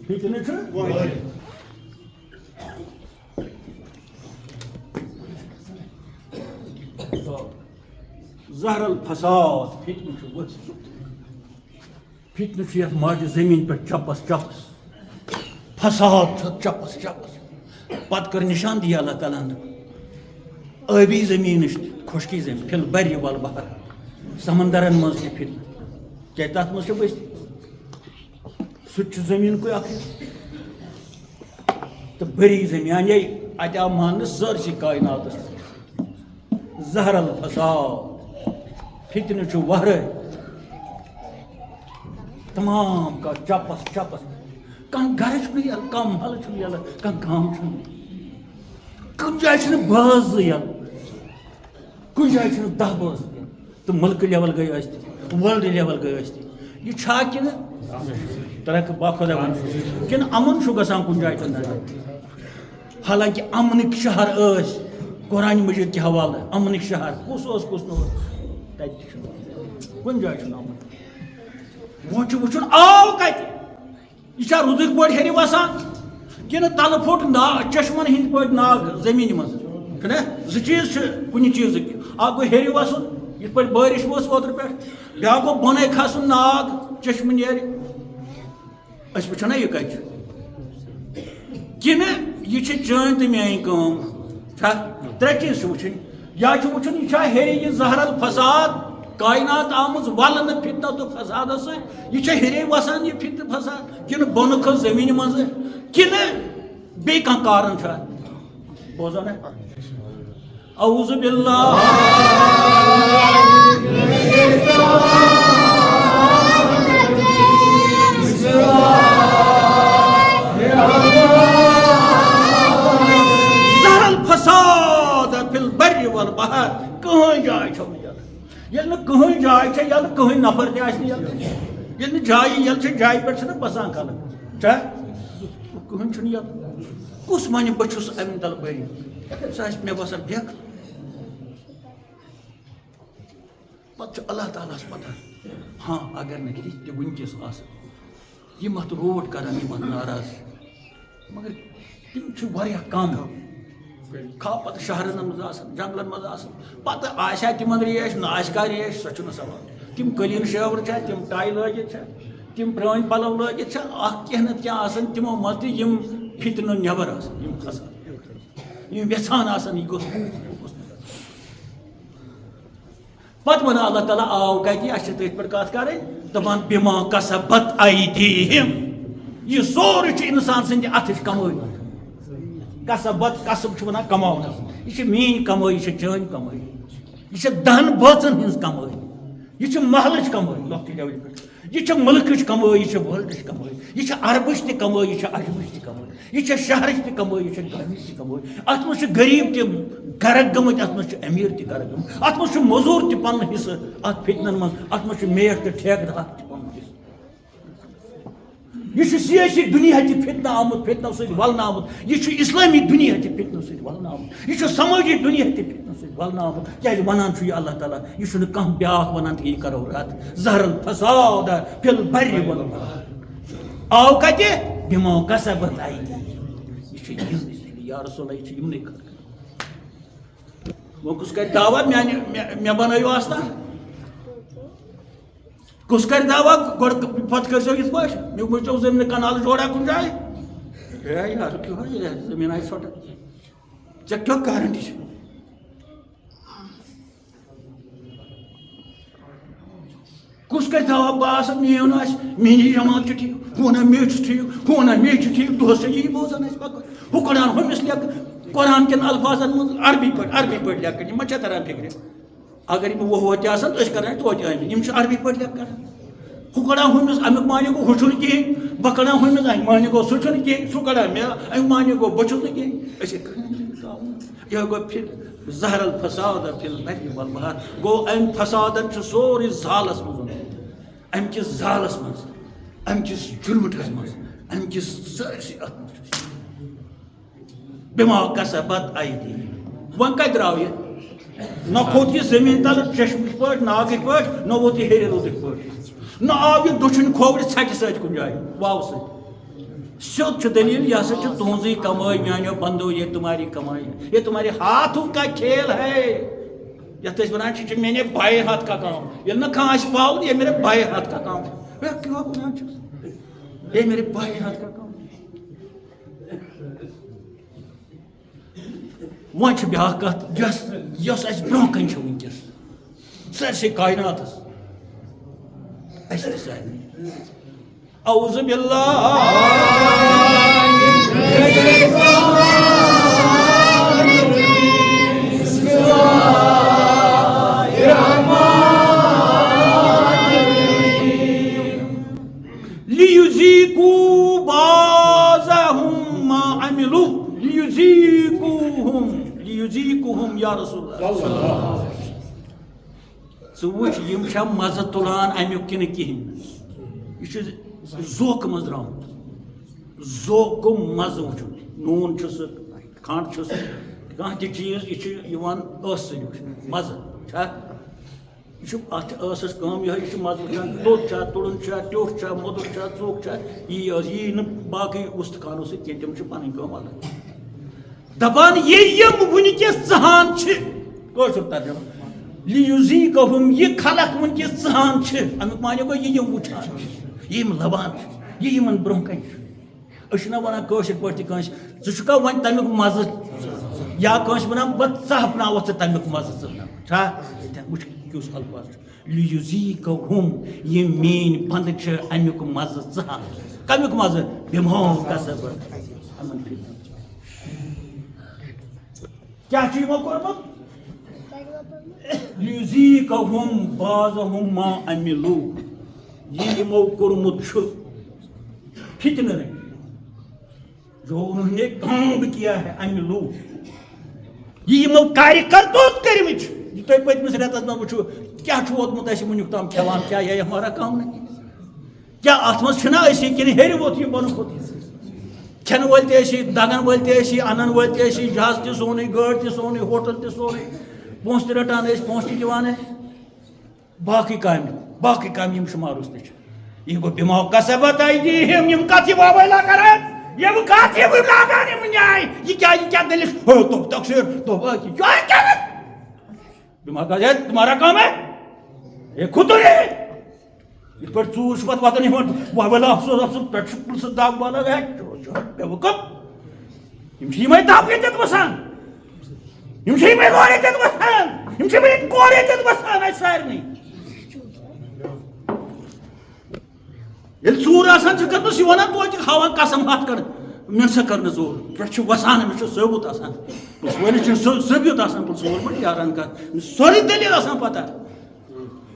فتنہ چھُ وٲحد ظہر الفساد فتنہ چھُ وٲحد فتنہ چھُ یتھ ماجہِ زمین پہ چپس چپس فساد چھُ چپس چپس پتہٕ کٔر نشاندہی اللہ تعالیٰ ہن ٲبی زمینٕچ خۄشکی زمین فی البر والبحر سمندرن منٛز تہِ فتنہ کیٛازِ تتھ منٛز چھِ ؤسۍ سُہ تہِ چھُ زمیٖن کُے اکھ تہٕ بٔری زمین یعنی اتہِ آو ماننہٕ سٲرسٕے کائناتس ظہر الفساد فتنہ چھُ وہرٲے تمام کانٛہہ چپس چپس کانٛہہ گرٕ چھُنہٕ یلہٕ کانٛہہ محلہٕ چھُنہٕ یلہٕ کانٛہہ گام چھُنہٕ کُنہِ جایہِ چھِنہٕ باز زٕ یلہٕ کُنہِ جایہِ چھِنہٕ 10 باز یلہٕ تہٕ مُلکہٕ لیول گٔے ٲسۍ تہِ وٲلڈ لیول گٔے ٲسۍ تہِ یہِ چھا کِنہٕ ترقی باخۄدا وَنہِ کِنہٕ اَمُن چھُ گژھان کُنہِ جایہِ کُنہِ جایہِ حالانکہِ امنٕکۍ شہر ٲسۍ قرآنِ مجیٖد کہِ حوالہٕ امنٕکۍ شہر کُس اوس کُس نہٕ اوس تَتہِ تہِ چھُنہٕ کُنہِ جایہِ چھُنہٕ امُن وۄنۍ چھُ وٕچھُن آو کَتہِ یہ رُدٕکۍ پٲٹھۍ ہیٚرِ وسان کِنہٕ تلہٕ پھوٚٹ چشمن ہٕنٛدۍ پٲٹھۍ ناگ زٔمیٖنہِ منٛز چھُنہ زٕ چیٖز چھِ کُنہِ چیٖزٕکۍ اکھ گوٚو ہیٚرِ وسُن یِتھ پٲٹھۍ بٲرِش ؤژھ اوترٕ پٮ۪ٹھ بیٛاکھ گوٚو بۄنَے کھسُن ناگ چشمہٕ نیرِ أسۍ وٕچھو نا یہِ کَتہِ چھُ کِنہٕ یہِ چھِ چٲنۍ تہٕ میٛٲنۍ کٲم چھا 3 چیٖز چھِ وٕچھِنۍ یا چھُ وٕچھُن یہِ چھا ہیٚرِ یہِ ظہر الفساد کائنات آمٕژ ولنہٕ فتنہ تہٕ فسادس سۭتۍ یہِ چھا ہیٚرے وسان یہِ فتنہٕ فساد کِنہٕ بۄنہٕ کھٔژ زمیٖنہِ منٛزٕ کِنہٕ بیٚیہِ کانٛہہ کارن چھُ اتھ بوزو نا اعوذ باللہ ظہر الفساد فی البر والبحر کٕہٕنۍ جاے چھو نہٕ یلہٕ ییٚلہِ نہٕ کٕہٕنۍ جاے چھےٚ یلہٕ کٕہٕنۍ نفر تہِ آسہِ نہٕ یلہٕ ییٚلہِ نہٕ جایہِ یلہٕ چھِ جایہِ پٮ۪ٹھ چھِنہ بسان خلق چھا کٕہٕنۍ چھُنہٕ یلہٕ کُس وَنہِ بہٕ چھُس اَمہِ تل بٔری سُہ آسہِ مےٚ باسان بٮ۪کھ پتہٕ چھُ اللہ تعالیٰ ہس پتہ ہاں اگر نہٕ تِتھۍ تہِ وٕنکٮ۪س آسان یِم اتھ روٹ کران یِم اتھ ناراض مگر تِم چھِ واریاہ کم کھا پتہٕ شہرن منٛز آسان جنگلن منٛز آسان پتہٕ آسیا تِمن ریش نہ آسہِ کانٛہہ ریش سۄ چھُنہٕ سوال تِم قٲلیٖن شٲور چھا تِم ٹاے لٲگِتھ چھا تِم پرٛٲنۍ پلو لٲگِتھ چھا اکھ کینٛہہ نتہٕ کینٛہہ آسان تِمو منٛز تہِ یِم فتنہٕ نٮ۪بر آسان یِم کھسان یِم یژھان آسان یہِ گوٚژھ پتہٕ ونان اللہ تعالیٰ آو کتہِ اَسہِ چھِ تٔتھۍ پٮ۪ٹھ کتھ کرٕنۍ دپان بِما کسبت ایدیہم یہِ سورُے چھُ انسان سٕنٛدِ اتھٕچ کمٲے کسبت کسب چھُ ونان کماونس یہِ چھِ میٛٲنۍ کمٲے یہِ چھِ چٲنۍ کمٲے یہِ چھِ 10 بٲژن ہٕنٛز کمٲے یہِ چھِ محلٕچ کمٲے لۄکٹہِ لیولہِ پٮ۪ٹھ یہِ چھِ مُلکٕچ کمٲے یہِ چھِ وٲلڈٕچ کمٲے یہِ چھِ عربٕچ تہِ کمٲے یہِ چھِ عجمٕچ تہِ کمٲے یہِ چھِ شہرٕچ تہِ کمٲے یہِ چھِ گامٕچ تہِ کمٲے اتھ منٛز چھِ غریٖب تہِ گرک گٔمٕتۍ اتھ منٛز چھِ امیٖر تہِ گرک گٔمٕتۍ اتھ منٛز چھُ موٚزوٗر تہِ پنُن حصہٕ اتھ فتنن منٛز اتھ منٛز چھُ میٹھ تہٕ ٹھیکہٕ اتھ تہِ پنُن حصہٕ یہ سیاسی دنیا تہ فتنہ آمت فتنو سۭتۍ ولنہٕ آمت یہ اسلامی دنیا تہ فتنو سۭتۍ ولنہٕ آمت یہ سمٲجی دنیا تہ فتنو سۭتۍ ولنہٕ آمت کیازِ ونان چھُ یہ اللہ تعالیٰ یہ چھُنہٕ کانٛہہ بیٛاکھ ونان تہٕ یہِ کرو رد ظہر الفساد فی البر والبحر آو کتہِ بِما کسبت ایدیہم یہ چھُ یِہنٛدٕے یا رسول اللہ یہ چھُ یِمنٕے کتھ وۄنۍ کُس کرِ دعوت مےٚ بنٲیِو آستان کُس کر دعوا گۄڈٕ پتہٕ کٔرۍزیو یِتھ پٲٹھۍ مےٚ وٕچھو زٔمیٖنہٕ کنالہٕ جوڑا کُنہِ جایہِ ہے یار کیٛاہ یہِ زٔمیٖن آسہِ ژھۄٹہٕ ژےٚ کیٛاہ گارنٹی چھِ کُس کرِ دعوا بہٕ آسہٕ میون آسہِ میٛٲنی جماعت چھِ ٹھیٖک ہُہ وَنان مے چھُ ٹھیٖک ہُہ وَنان مے چھُ ٹھیٖک دۄہس چھِ یی بوزان أسۍ پَکان ہُہ کڑان ہُمِس لیکھٕ قرآن کٮ۪ن الفاظن منٛز عربی پٲٹھۍ لیکھان یِم ما چھےٚ تران فِکرِ اگر یِم وُہ تہِ آسان تہٕ أسۍ کران توتہِ ٲمِن یِم چھِ عربی پٲٹھۍ لیکھ کران کڑا ہمس امیک معنی گو ہچن کہین بہ کڑا ہمس امیک معنی گو سہ چھن کہین سہ کڑا مے امیک معنی گو بہ چھس کہین یہ گو پھر زہر الفساد فی البر والبحر گو ام فساد سوری زالس مز ام کس زالس مز ام کس جرمٹس مز ام کس سرسی بما کسبت ایدی ون کت درو یہ نہ کھوت یہ زمین تل چشمک پہ ناگک پہ نہ ووت یہ ہیرے رودک پہ نہ آو یہ دچھن کھوور ژھٹہ ست کن جائے واو ست سیود دلیل یہ ہسا تہذی کمائی میانو بندو یہ تمہاری کمائی ہے یہ تمہارے ہاتھوں کا کھیل ہے یت ونان میرے بائیں ہاتھ کا کام یہ نہ کھانا پاؤ یہ میرے بائیں ہاتھ کا کام یہ میرے بائیں ہاتھ کا کام ون بیاا کت یس اس برو کن ونکس سرسے کائنات اعوذ باللہ لیذیقوا بعضهم ما عملوا لیذیقوہم یا رسول اللہ ثہ وچ یم چھا مزہ تلان امیک کن کہین یہ ذوق مز درامت ذوق مزہ وچن نون چھس کھنڈ چھس کانٛہہ تہِ چیٖز یہ یوان ٲسہٕ سۭتۍ وچھنہٕ مزہ چھا یہ ات ٲسس کٲم یہ مزہ وچھان توٚت چھا تُرُن چھا ٹیوٚٹھ چھا موٚدُر چھا ژوٚک چھا یی نہٕ باقٕے وُستخانو سۭتۍ کینٛہہ تِم چھِ پنٕنۍ کٲم الگ دپان یہ یم ونکس ژہان کٲشُر ترجمہ لیذیقہم یہ خلق ونکس ژہان امیک معنی گو یہ وچھان یہ لبان یہ یمن برونٛہہ کن أسۍ چھِنہ ونان کٲشِر پٲٹھۍ تہِ کٲنٛسہِ ژٕ چھُکھا وۄنۍ تمیُک مزٕ یا کٲنٛسہِ ونان بہٕ ژاپناوتھ ژٕ تمیُک مزٕ ژٕ وٕچھ کیُس الفاظ چھُ لیذیقہم یہ میٲنۍ بندٕ چھِ امیُک مزٕ ژہان کمیُک مزٕ بما کسبت کیا چھ یمو کورمت لیذیقہم بعضهم ما عملوا یہ یمو کورمت چھ فتنہ جو انہوں نے کام کیا ہے عملوا یہ یمو کاری کرتوت کرمچ یہ تُہۍ پٔتمِس رٮ۪تس منٛز وٕچھو کیٛاہ چھُ ووتمُت اَسہِ وٕنیُک تام کھٮ۪وان کیٛاہ یہ ہمارا کام نہیں کیا اتھ منٛز چھُنہ أسی کِنہٕ ہیٚرِ ووت یہِ بۄنہٕ کھوٚت کھٮ۪نہٕ وٲلۍ تہِ ٲسی دگن وٲلۍ تہِ ٲسی انن وٲلۍ تہِ ٲسی جہاز تہِ سونُے گٲڑۍ تہِ سونُے ہوٹل تہِ سورُے پونٛسہٕ تہِ رٹان ٲسۍ پونٛسہٕ تہِ دِوان ٲسۍ باقٕے کامہِ یِم شُمارُس تہِ چھِ یہ گوٚو بما کسبت ایدیہم یم کتھ یہِ وابٲلا کران یم کتھ یِم لاگان یِم نیاے یہ کیا دٔلیٖل توٚپ تقسیٖر توٚپ بما کسبت تمہارا کام ہے یہ خود یہ پہ ژوٗر چھُ پتہٕ واتان یِمن وابٲلا افسوس پٮ۪ٹھٕ چھُ پُلسس دب والان بے وقوف یم چھِ یِمے دب ییٚتٮ۪تھ وسان یم چھِ یِمے کورِ ییٚتٮ۪تھ وسان یم چھِ یِمے کورِ ییٚتٮ۪تھ وسان اَسہِ سارنٕے ییٚلہِ ژوٗر آسان چھِ کٔرمٕژ یہِ وَنان توتہِ ہاوان قسم ہتھ کر مےٚ سا کٔر نہٕ ژوٗر پٮ۪ٹھٕ چھُ وسان أمِس چھُ ثٲبوٗت آسان پُلسہٕ وٲلِس چھُ ثٲبوٗت آسان پُلسہٕ وول پٲٹھۍ یاران کتھ سورُے دٔلیٖل آسان پتہ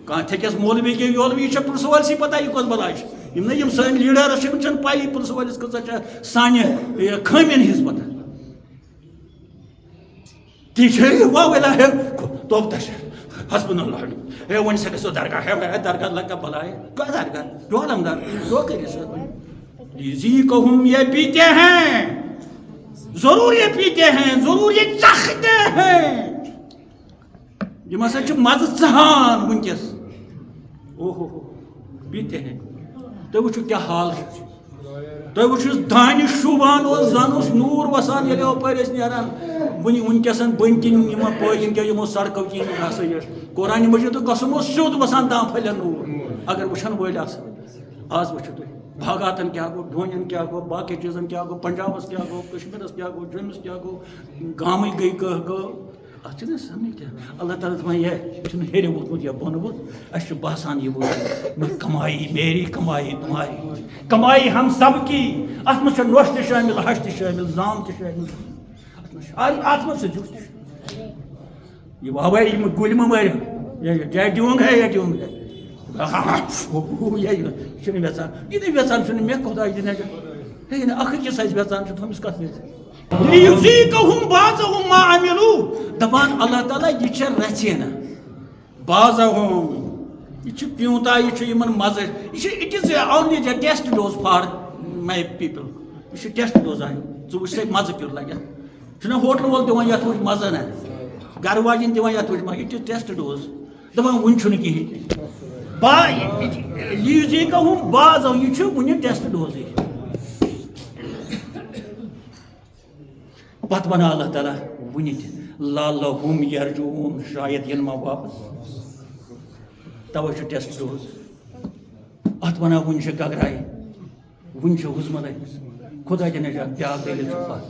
کانٛہہ تھیٚکٮ۪س مولوی کیٚنٛہہ یولوی یہِ چھےٚ پُلسہٕ وٲلسٕے پتہ یہِ کۄس بلاے چھِ یِم نہٕ یِم سٲنۍ لیٖڈٲرٕس چھِ یِمن چھَنہٕ پَیی پُلسہٕ وٲلِس کۭژاہ چھےٚ سانہِ خٲمیَن ہِنٛز پتہ تی چھِ وابٲلا ہے توٚپ تقسیٖر حسبنا اللہ ہے وۄنۍ سا گژھو درگاہ ہے درگاہ لگا بلاے کیا درگاہ ڈولم در ڈو کٔرِو سا لیذیقہم یہ پیتے ہیں ضرور یہ پیتے ہیں ضرور یہ چکھتے ہیں یہ ہسا چھِ مزٕ ژہان ونکس اوہو پیتے ہیں تُہۍ وٕچھِو کیٛاہ حال چھُ تُہۍ وٕچھِو دانہِ شوٗبان اوس زن اوس نوٗر وسان ییٚلہِ یپٲرۍ ٲسۍ نیران ونکیٚس بٔنۍ کِنۍ یِمن پٲکِنۍ کیٛاہ یِمو سڑکو کِنۍ یہِ ہسا یہِ قرآنہِ مجیٖدُک قسم اوس سیوٚد وسان دام پھلٮ۪ن نوٗر اگر وٕچھن وٲلۍ آسان آز وٕچھِو تُہۍ باغاتن کیٛاہ گوٚو ڈوٗنٮ۪ن کیٛاہ گوٚو باقٕے چیٖزن کیٛاہ گوٚو پنجابس کیٛاہ گوٚو کشمیٖرس کیٛاہ گوٚو جوٚمِس کیٛاہ گوٚو گامٕکۍ گٔے کٔہہ گٲو اتھ چھُنہ سمجھ کینٛہہ اللہ تعالیٰ دپان یہِ چھُنہٕ ہیٚرِ ووتمُت یا بۄنہٕ ووت اَسہِ چھُ باسان یہِ ووت کمائی میری کمائی تمہاری کمائی ہم سب کی اتھ منٛز چھِ نۄش تہِ شٲمِل ہش تہِ شٲمِل زام تہِ شٲمِل اتھ منٛز سٕجوٗ تہِ یہ وابٲے یِم گُلۍ مہٕ مٲرِو جے ڈیوٗنٛگ ہے یہ ڈیوٗنٛگ ہے چھُنہٕ ویژان یہِ نہٕ ویژان چھُنہٕ مےٚ خۄداے دِنَے ہے نہٕ اکھ أکِس آسہِ ویژان چھُ تھٲمٕژ کَتھ ویژِ لِیُذیٖقَہُم بَعْضَهُم مَا عَمِلُوا دَپان اللہ تعالیٰ یہِ چھےٚ رَژھِ بعضَهُم یہ چھُ پیوٗنٛتاہ یہِ چھُ یِمن مزٕ یہِ چھُ it is only a test dose for my people یہِ چھُ ٹیسٹ ڈوزا ژٕ وٕچھ سا مزٕ کیُتھ لگہِ چھُنہ ہوٹل وول دِوان یَتھ وٕچھ مزٕ نہ گرٕ واجٮ۪ن دِوان یَتھ وٕچھ مزٕ اِٹ اِز ٹیسٹ ڈوز دَپان وٕنہِ چھُنہٕ کِہیٖنۍ لِیُذیٖقَہُم بَعْضَهُم یہِ چھُ وٕنہِ ٹیسٹ ڈوزٕے پتہٕ وَنان اللہ تعالیٰ وٕنہِ تہِ لعلہُم یرجعوٗن شاید یِن ما واپس توے چھُ ٹیسٹ ڈوز اتھ وَنان وٕنہِ چھِ گگراے وٕنہِ چھِ ہُزمَلے خۄدا دِنَے بیٛاکھ دٔلیٖل چھُ پتھ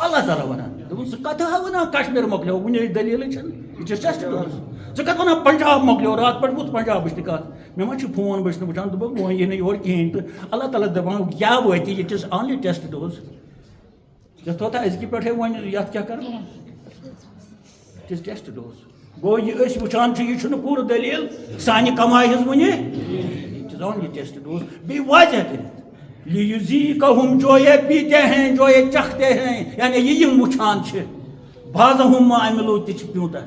اللہ تعالیٰ وَنان دوٚپُن ژٕ کَتھ ہا وَنان کشمیٖر مۄکلیو وٕنہِ دٔلیٖلٕے چھَنہٕ یہِ چھِ ٹیسٹ ڈوز ژٕ کَتھ وَنان پنجاب مۄکلیو راتھ پٮ۪ٹھ ووت پنجابٕچ تہِ کَتھ مےٚ ما چھُ فون بہٕ چھُس نہٕ وٕچھان دوٚپُکھ وۄنۍ یی نہٕ یور کِہیٖنۍ تہٕ اللہ تعالیٰ دَپان کیٛاہ وٲتی it is only test dose ژےٚ تھوٚوتھا أزکہِ پٮ۪ٹھَے وۄنۍ یَتھ کیٛاہ کَرٕ بہٕ اِٹ اِز ٹیسٹ ڈوز گوٚو یہِ أسۍ وٕچھان چھِ یہِ چھُنہٕ پوٗرٕ دٔلیٖل سانہِ کمایہِ ہٕنٛز وٕنہِ it is only test dose بیٚیہِ واضح کٔرِتھ لِیُذیٖقَہُم جو یہ پیتے ہیں جو یہ چکھتے ہیں یعنی یہِ یِم وٕچھان چھِ بعضَهُم ما عَمِلُوا تہِ چھِ پیوٗنٛتاہ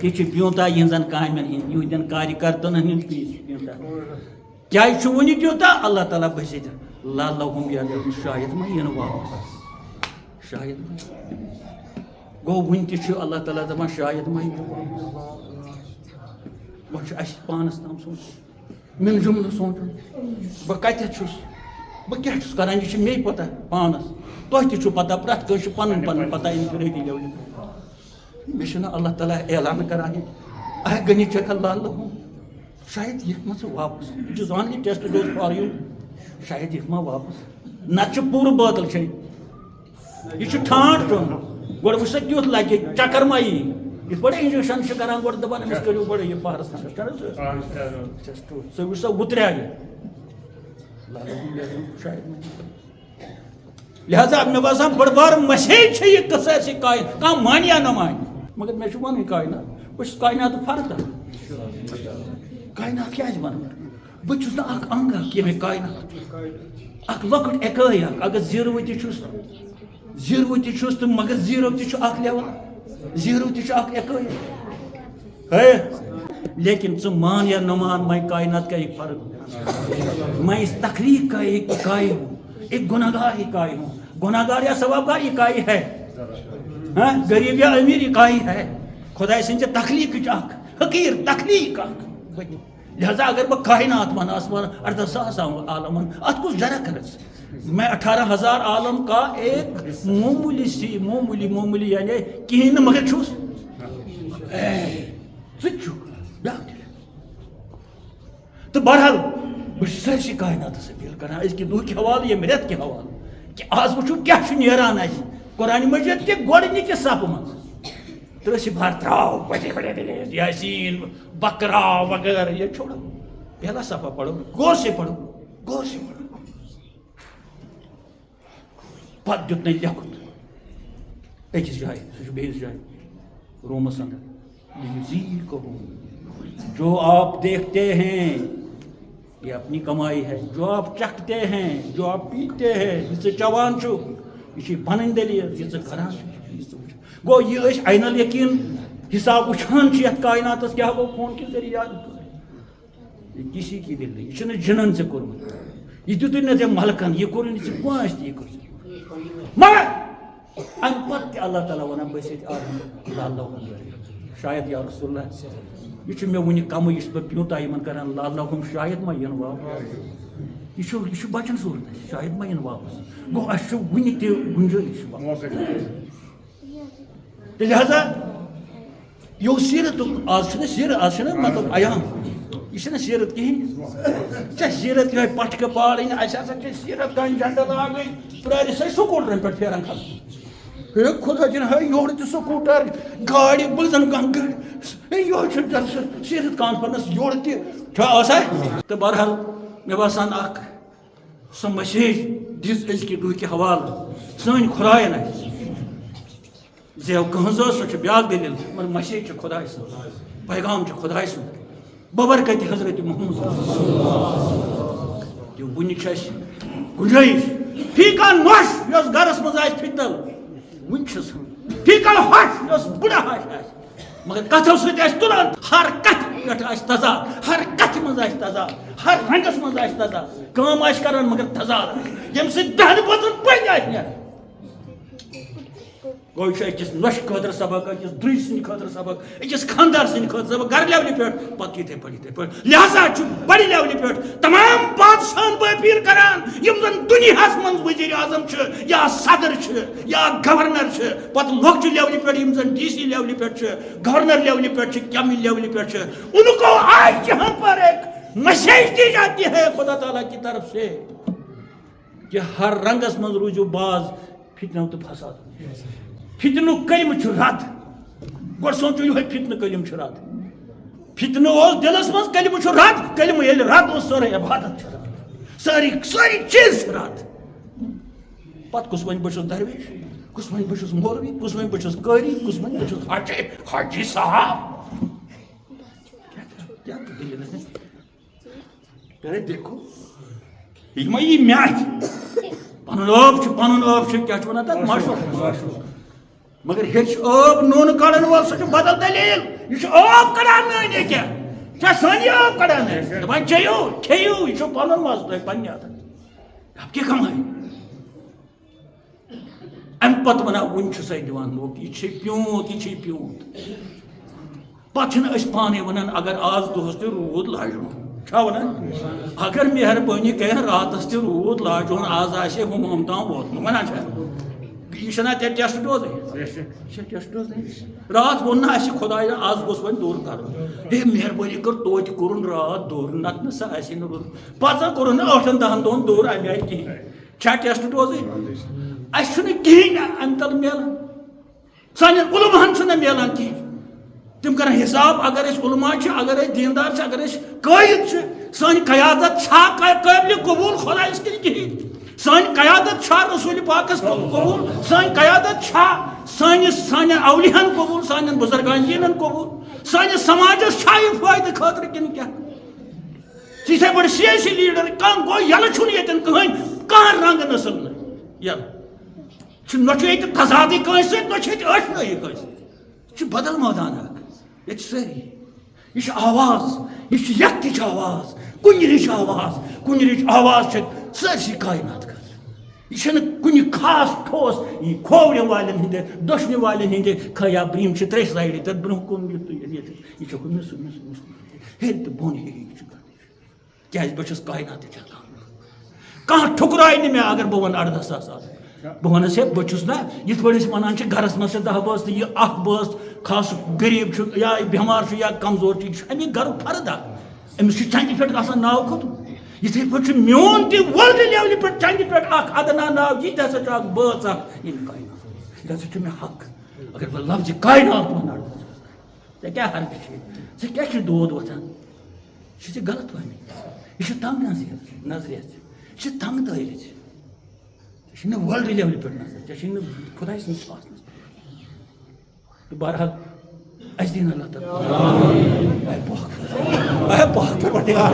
تہِ چھِ پیوٗنٛتاہ یِہنٛزن کامٮ۪ن ہِنٛدۍ یِہنٛدٮ۪ن کارِ کرتنن ہِنٛدۍ پیوٗنٛتاہ کیٛازِ چھُ وٕنہِ تیوٗتاہ اللہ تعالیٰ بٔسِتھ لعلہُم یرجعوٗن شاید ما یِنہٕ واپس شاید ما گوٚو وٕنہِ تہِ چھُ اللہ تعالیٰ دَپان شاید ما یِنہٕ وۄنۍ چھُ اَسہِ پانَس تام سونٛچُن مِل جُملہٕ سونٛچُن بہٕ کَتٮ۪تھ چھُس بہٕ کیٛاہ چھُس کران یہِ چھِ مے پتہ پانَس تۄہہِ تہِ چھُ پتہ پرٛٮ۪تھ کٲنٛسہِ چھُ پنٕنۍ پنٕنۍ پتہ اِنفِرٲدی لیولہِ مےٚ چھُنہٕ اللہ تعالیٰ اعلان کران ییٚتہِ گٔنِچکھ لعلہُم شاید یِکھ ما ژٕ واپس it is only test dose for you شاید یِکھ ما واپس نتہٕ چھُ پوٗرٕ بٲتل چھے یہِ چھُ ٹھانٛڈ چوٚن گۄڈٕ وٕچھ سا کیُتھ لگہِ چکر ما یی یِتھ پٲٹھۍ اِنجکشن چھِ کران گۄڈٕ دپان أمِس کٔرِو گۄڈٕ یہِ پہرس کھنٛڈس ژٕ وٕچھ سا وُتریٛا یہِ لہذا مےٚ باسان بٔڑ بار مسیج چھِ یہِ قٕصہٕ اَسہِ کاینات کانٛہہ مانہِ یا نہ مانہِ مگر مےٚ چھُ وَنُن کاینات بہٕ چھُس کایناتُک فردا کاینات کیٛازِ وَنہٕ بہٕ چھُس نہٕ اکھ انٛگ اکھ ییٚمہِ کاینات اکھ لۄکُٹ اٮ۪کٲے اکھ اگر زیٖرو تہِ چھُس تہٕ مگر زیٖرو تہِ چھُ اکھ لیول زیٖرو تہِ چھُ اکھ اٮ۪کٲے لیکن ژٕ مان یا نہ مان میں کائنات کا ایک فرق میں اس تخلیق کا ایک اکائی ہوں ایک گناہگار اکائی ہوں گناہگار یا ثوابگار اکائی ہے غریب یا امیر اکائی ہے خدا سٕنٛزِ تخلیقٕچ اکھ حقیٖر تخلیق اکھ لہذا اگر بہٕ کائنات ون آسمان 18,000 عالمن اتھ کُس جرا کرس میں 18,000 عالم کا ایک معمولی یعنی کہین نہٕ مگر چھُس ژٕ چھُکھ بیٛاکھ دٔلیٖل تہٕ بہرحال بہٕ چھُس سٲرسٕے کائناتس أپیٖل کران أزکہِ دۄہکہِ حوالہٕ ییٚمہِ رٮ۪تہٕ کہِ حوالہٕ کہِ آز وٕچھو کیٛاہ چھُ نیران اَسہِ قرآنِ مجیٖد کہِ گۄڈٕنِکہِ صفہٕ منٛز 30 سِفار ترٛاو بڑے بڑے دلیل یاسین بقرہ وغیرہ یہ چھوڑو پہلا صفحہ پڑھو غور سے پڑھو پتہٕ دیُت نَے لیکھُت أکِس جایہِ سُہ چھُ بیٚیِس جایہِ رومس اندر لِیُذیٖقَہُم جو آپ دیکھتے ہیں یہ اپنی کمائی ہے جو آپ چکھتے ہیں جو آپ پیتے ہیں یہِ ژٕ چٮ۪وان چھُکھ یہِ چھِ پنٕنۍ دٔلیٖل یہِ ژٕ کران چھُکھ گوٚو یہِ أسۍ عین الیقیٖن حساب وٕچھان چھِ یتھ کائناتس کیٛاہ گوٚو فون کہِ ذٔریعہٕ یہِ کسی کی دِل یہِ چھُنہٕ جِنن ژےٚ کوٚرمُت یہِ دِتُے نہٕ ژےٚ ملکن یہِ کوٚرُے نہٕ ژےٚ کٲنٛسہِ تہِ یہِ کوٚر مگر امہِ پتہٕ تہِ اللہ تعالیٰ ونان بٔسِتھ لعلہُم شاید یا رسول اللہ یہِ چھُ مےٚ وٕنہِ کمٕے یہِ چھُس بہٕ پیوٗنٛتاہ یِمن کران لعلہُم شاید ما یِن واپس یہِ چھُ بچن صوٗرت اَسہِ شاید ما یِن واپس گوٚو اَسہِ چھُ وٕنہِ تہِ گُنجٲیِش تہٕ لہذا یہِ اوس سیٖرتُک آز چھُنہ مطلب عیام یہِ چھِنہٕ سیٖرت کِہیٖنۍ ژےٚ سیٖرت یِہوٚے پٹھکہٕ پالٕنۍ اَسہِ ہسا چھِ سیٖرت کانٛہہ جنڈٕ لاگٕنۍ پرٛٲرِس ٲسۍ سکوٗٹرن پٮ۪ٹھ پھیران کھسُن ہے خۄدا دِنۍ ہے یورٕ تہِ سکوٗٹر گاڑِ بٕزن کانٛہہ گٲڑۍ ہے یہوٚے چھُ سیٖرت کانفرنس یورٕ تہِ چھا آسان تہٕ بہرحال مےٚ باسان اکھ سۄ مسیج دِژ أزکہِ دۄہکہِ حوالہٕ سٲنۍ خۄدایَن اَسہِ زیو کٕہٕنٛز ٲس سۄ چھِ بیٛاکھ دٔلیٖل مگر مسیج چھِ خۄداے سٕنٛز پیغام چھُ خۄداے سُنٛد ببرکت حضرت محمد کہ ونک گنجائش فی کانٛہہ نۄش یۄس گرس منٛز آسہِ فِتنل ونہِ چھس فی کانٛہہ ہش یۄس بُڑٕ ہش آسہِ مگر کتھو سۭتۍ آسہِ تُلان ہر کتھِ پٮ۪ٹھ آسہِ تضاد ہر کتھِ منٛز آسہِ تضاد ہر رنگس منٛز آسہِ تضاد کٲم آسہِ کران مگر تضاد آسہِ ییٚمہِ سۭتۍ دہنہٕ بٲژن پٔنٛدۍ آسہِ نیران گوٚو یہِ چھُ أکِس نۄشہِ خٲطرٕ سبق أکِس درٛوٚجۍ سٕنٛدِ خٲطرٕ سبق أکِس خانٛدار سٕنٛدِ خٲطرٕ سبق گرٕ لیولہِ پٮ۪ٹھ پتہٕ یِتھے پٲٹھۍ لہذا چھُ بڑِ لیولہِ پٮ۪ٹھ تمام بادشاہن بہٕ اپیٖل کران یِم زن دُنیاہس منٛز وزیٖر اعظم چھِ یا صدر چھِ یا گورنر چھِ پتہٕ لۄکچہِ لیولہِ پٮ۪ٹھ یِم زن ڈی سی لیولہِ پٮ۪ٹھ چھِ گورنر لیولہِ پٮ۪ٹھ چھِ کیٚمہِ لیولہِ پٮ۪ٹھ چھِ ان کو آج یہاں پر ایک میسیج دی جاتی ہے خدا تعالیٰ کی طرف سے کہ ہر رنگس منٛز روٗزِو باز فتنو تہٕ فساد فتنُک کلمہٕ چھُ رد گۄڈٕ سونٛچِو یِہوے فتنہٕ کلمہٕ چھُ رد فتنہٕ اوس دلس منٛز کلمہٕ چھُ رد کلمہٕ ییٚلہِ رد اوس سٲرٕے عبادت چھِ رد سٲری چیٖز چھِ رد پتہٕ کُس وَنہِ بہٕ چھُس درویش کُس وَنہِ بہٕ چھُس مولوی کُس وَنہِ بہٕ چھُس قٲری کُس وَنہِ بہٕ چھُس حاجی صاحب کیٛاہ دٔلیٖل ہے دیکھو یہِ ما یی میٚتھ پنُن ٲب چھُ کیٛاہ چھِ وَنان تَتھ مشروٗب مگر ہیٚچھ ٲب نوٗنہٕ کڑن وول سُہ چھُ بدل دٔلیٖل یہِ چھُ ٲب کڑان نٲنۍ ییٚکیٛاہ چھا سٲنی ٲب کڑان دپان چیٚیِو کھیٚیِو یہِ چھُ پنُن مزٕ تۄہہِ پننہِ اَتھن اب کیٛاہ کمٲے امہِ پتہٕ ونان وُنہِ چھُ سا دِوان موقعہٕ یہِ چھِ پیوٗنٛت یہِ چھِ پیوٗنٛت پتہٕ چھِنہٕ أسۍ پانے ونان اگر آز دۄہس تہِ روٗد لاجُن چھا ونان اگر مہربٲنی کرِ راتس تہِ روٗد لاجُن آز آسہِ ہُمام تام ووتمُت ونان چھا یہِ چھُنہ تیٚلہِ ٹیسٹ ڈوزٕے یہِ چھا ٹیسٹ ڈوزٕے رات ووٚن نہٕ اَسہِ خۄداین آز گوٚژھ وۄنۍ دوٗر کرُن ہے مہربٲنی کٔر توتہِ کوٚرُن رات دوٗر نتہٕ نہٕ سا آسہِ نہٕ روٗد پتہٕ زن کوٚرُن نہٕ 8-10 دۄہن دوٗر امہِ آیہِ کِہینۍ چھا ٹیسٹ ڈوزٕے اَسہِ چھُنہٕ کِہینۍ امہِ تل میلان سانٮ۪ن علماہن چھُنہٕ میلان کِہینۍ تِم کرن حساب اگر أسۍ علما چھِ اگر أسۍ دیندار چھِ اگر أسۍ قٲیِد چھِ سٲنۍ قیادت چھا قٲبلِ قبوٗل خۄدایس کِنۍ کِہینۍ سٲنۍ قیادت چھا رسوٗلِ پاکس قبوٗل سٲنۍ قیادت چھا سانٮ۪ن اولِیاہن قبوٗل سانٮ۪ن بُزرگان دیٖنن قبوٗل سٲنِس سماجس چھا یہِ فٲیدٕ خٲطرٕ کِنہٕ کیٛاہ یِتھے پٲٹھۍ سیٲسی لیٖڈر کانٛہہ گوٚو یلہٕ چھُنہٕ ییٚتٮ۪ن کٕہٕنۍ کانٛہہ رنٛگ نسل نہٕ یلہٕ چھُ نہ چھُ ییٚتہِ تضادٕے کٲنٛسہِ سۭتۍ نہ چھُ ییٚتہِ ٲشنٲیی کٲنٛسہِ سۭتۍ یہِ چھُ بدل مٲدان اکھ ییٚتہِ چھِ سٲری یہِ چھِ آواز یہِ چھِ یکتٕچ آواز کُنرِچ آواز کُنرِچ آواز چھِ سٲرسٕے کاینات خٲطرٕ یہِ چھَنہٕ کُنہِ خاص ٹھوس یہِ کھوورِ والٮ۪ن ہٕنٛدِ دٔچھنہِ والٮ۪ن ہٕنٛدِ خیا برٛہِم چھِ ترٛیٚیہِ سایڈٕ تَتھ برٛونٛہہ کُن یہِ چھِ ہُمِس ہیٚرِ تہٕ بۄن ہیٚرِ یہِ چھُ کیٛازِ بہٕ چھُس کایناتٕچ کانٛہہ ٹھُکرایہِ نہٕ مےٚ اگر بہٕ وَنہٕ 18,000 بہٕ وَنس ہے بہٕ چھُس نا یِتھ پٲٹھۍ أسۍ وَنان چھِ گرس منٛز چھِ 10 بٲژ تہٕ یہِ اکھ بٲژ خاص غریٖب چھُ یا بٮ۪مار چھُ یا کمزور چھُ یہِ چھُ اَمہِ گرُک فرد اکھ أمِس چھُ چنٛدِ پٮ۪ٹھ آسان ناو کھوٚتمُت یِتھٕے پٲٹھۍ چھُ میون تہِ وٲلڈٕ لیولہِ پٮ۪ٹھ چنٛدِ پٮ۪ٹھ اکھ ادنا ناو یہِ تہِ ہسا چھُ اکھ بٲژ اکھ ییٚمہِ کاینات یہِ ہسا چھُ مےٚ حق اگر بہٕ لفظِ کاینات وَنہٕ 18,000 ژےٚ کیٛاہ حرکت چھِ ژےٚ کیٛاہ چھُ دود وۄتھان یہِ چھُ ژےٚ غلط وَنمٕتۍ یہِ چھُ تنٛگ نظرِیت یہِ چھِ تنٛگ دٲرِتھ ژےٚ چھُنہٕ وٲلڈٕ لیولہِ پٮ۪ٹھ نظر ژےٚ چھُے نہٕ خۄداے سٕنٛدِس آسنس تہٕ بہرحال اَسہِ دِیِن اللہ تعالیٰ پاک پروردگار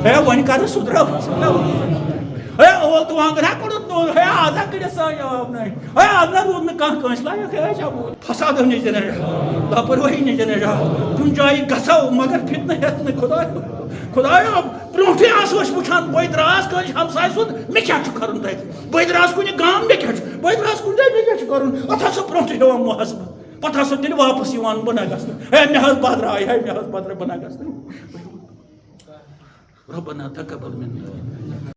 ہے وۄنۍ کر سُدراو ہے اول تہٕ وانٛگن ہا کوٚڑُتھ ہے آز ہا کٔڑِتھ سٲنۍ آب نٲنۍ ہے آز نہ روٗد نہٕ کانٛہہ کٲنٛسہِ لایق ہے چھا فسادو نِش دِنہٕ لاپروٲہی نِش دِنہٕ کُنہِ جایہِ گژھو مگر فتنہٕ ہٮ۪تھ نہٕ خۄدایا برونٛٹھٕے آسو أسۍ وٕچھان بٔے دراس کٲنٛسہِ ہمساے سُنٛد مےٚ کیٛاہ چھُ کرُن تتہِ بٔے دراس کُنہِ گام مےٚ کیٛاہ چھُ بٔے دراس کُنہِ جایہِ مےٚ کیٛاہ چھُ کرُن اتھ ہسا برونٛٹھٕے ہٮ۪وان محاسبہٕ پتہٕ ہسا تیٚلہِ واپس یِوان بہٕ نہ گژھنہٕ ہے مےٚ حظ بدراے ہے مےٚ حظ بدراے بہٕ نہ گژھنہٕ ربنا تقبل منا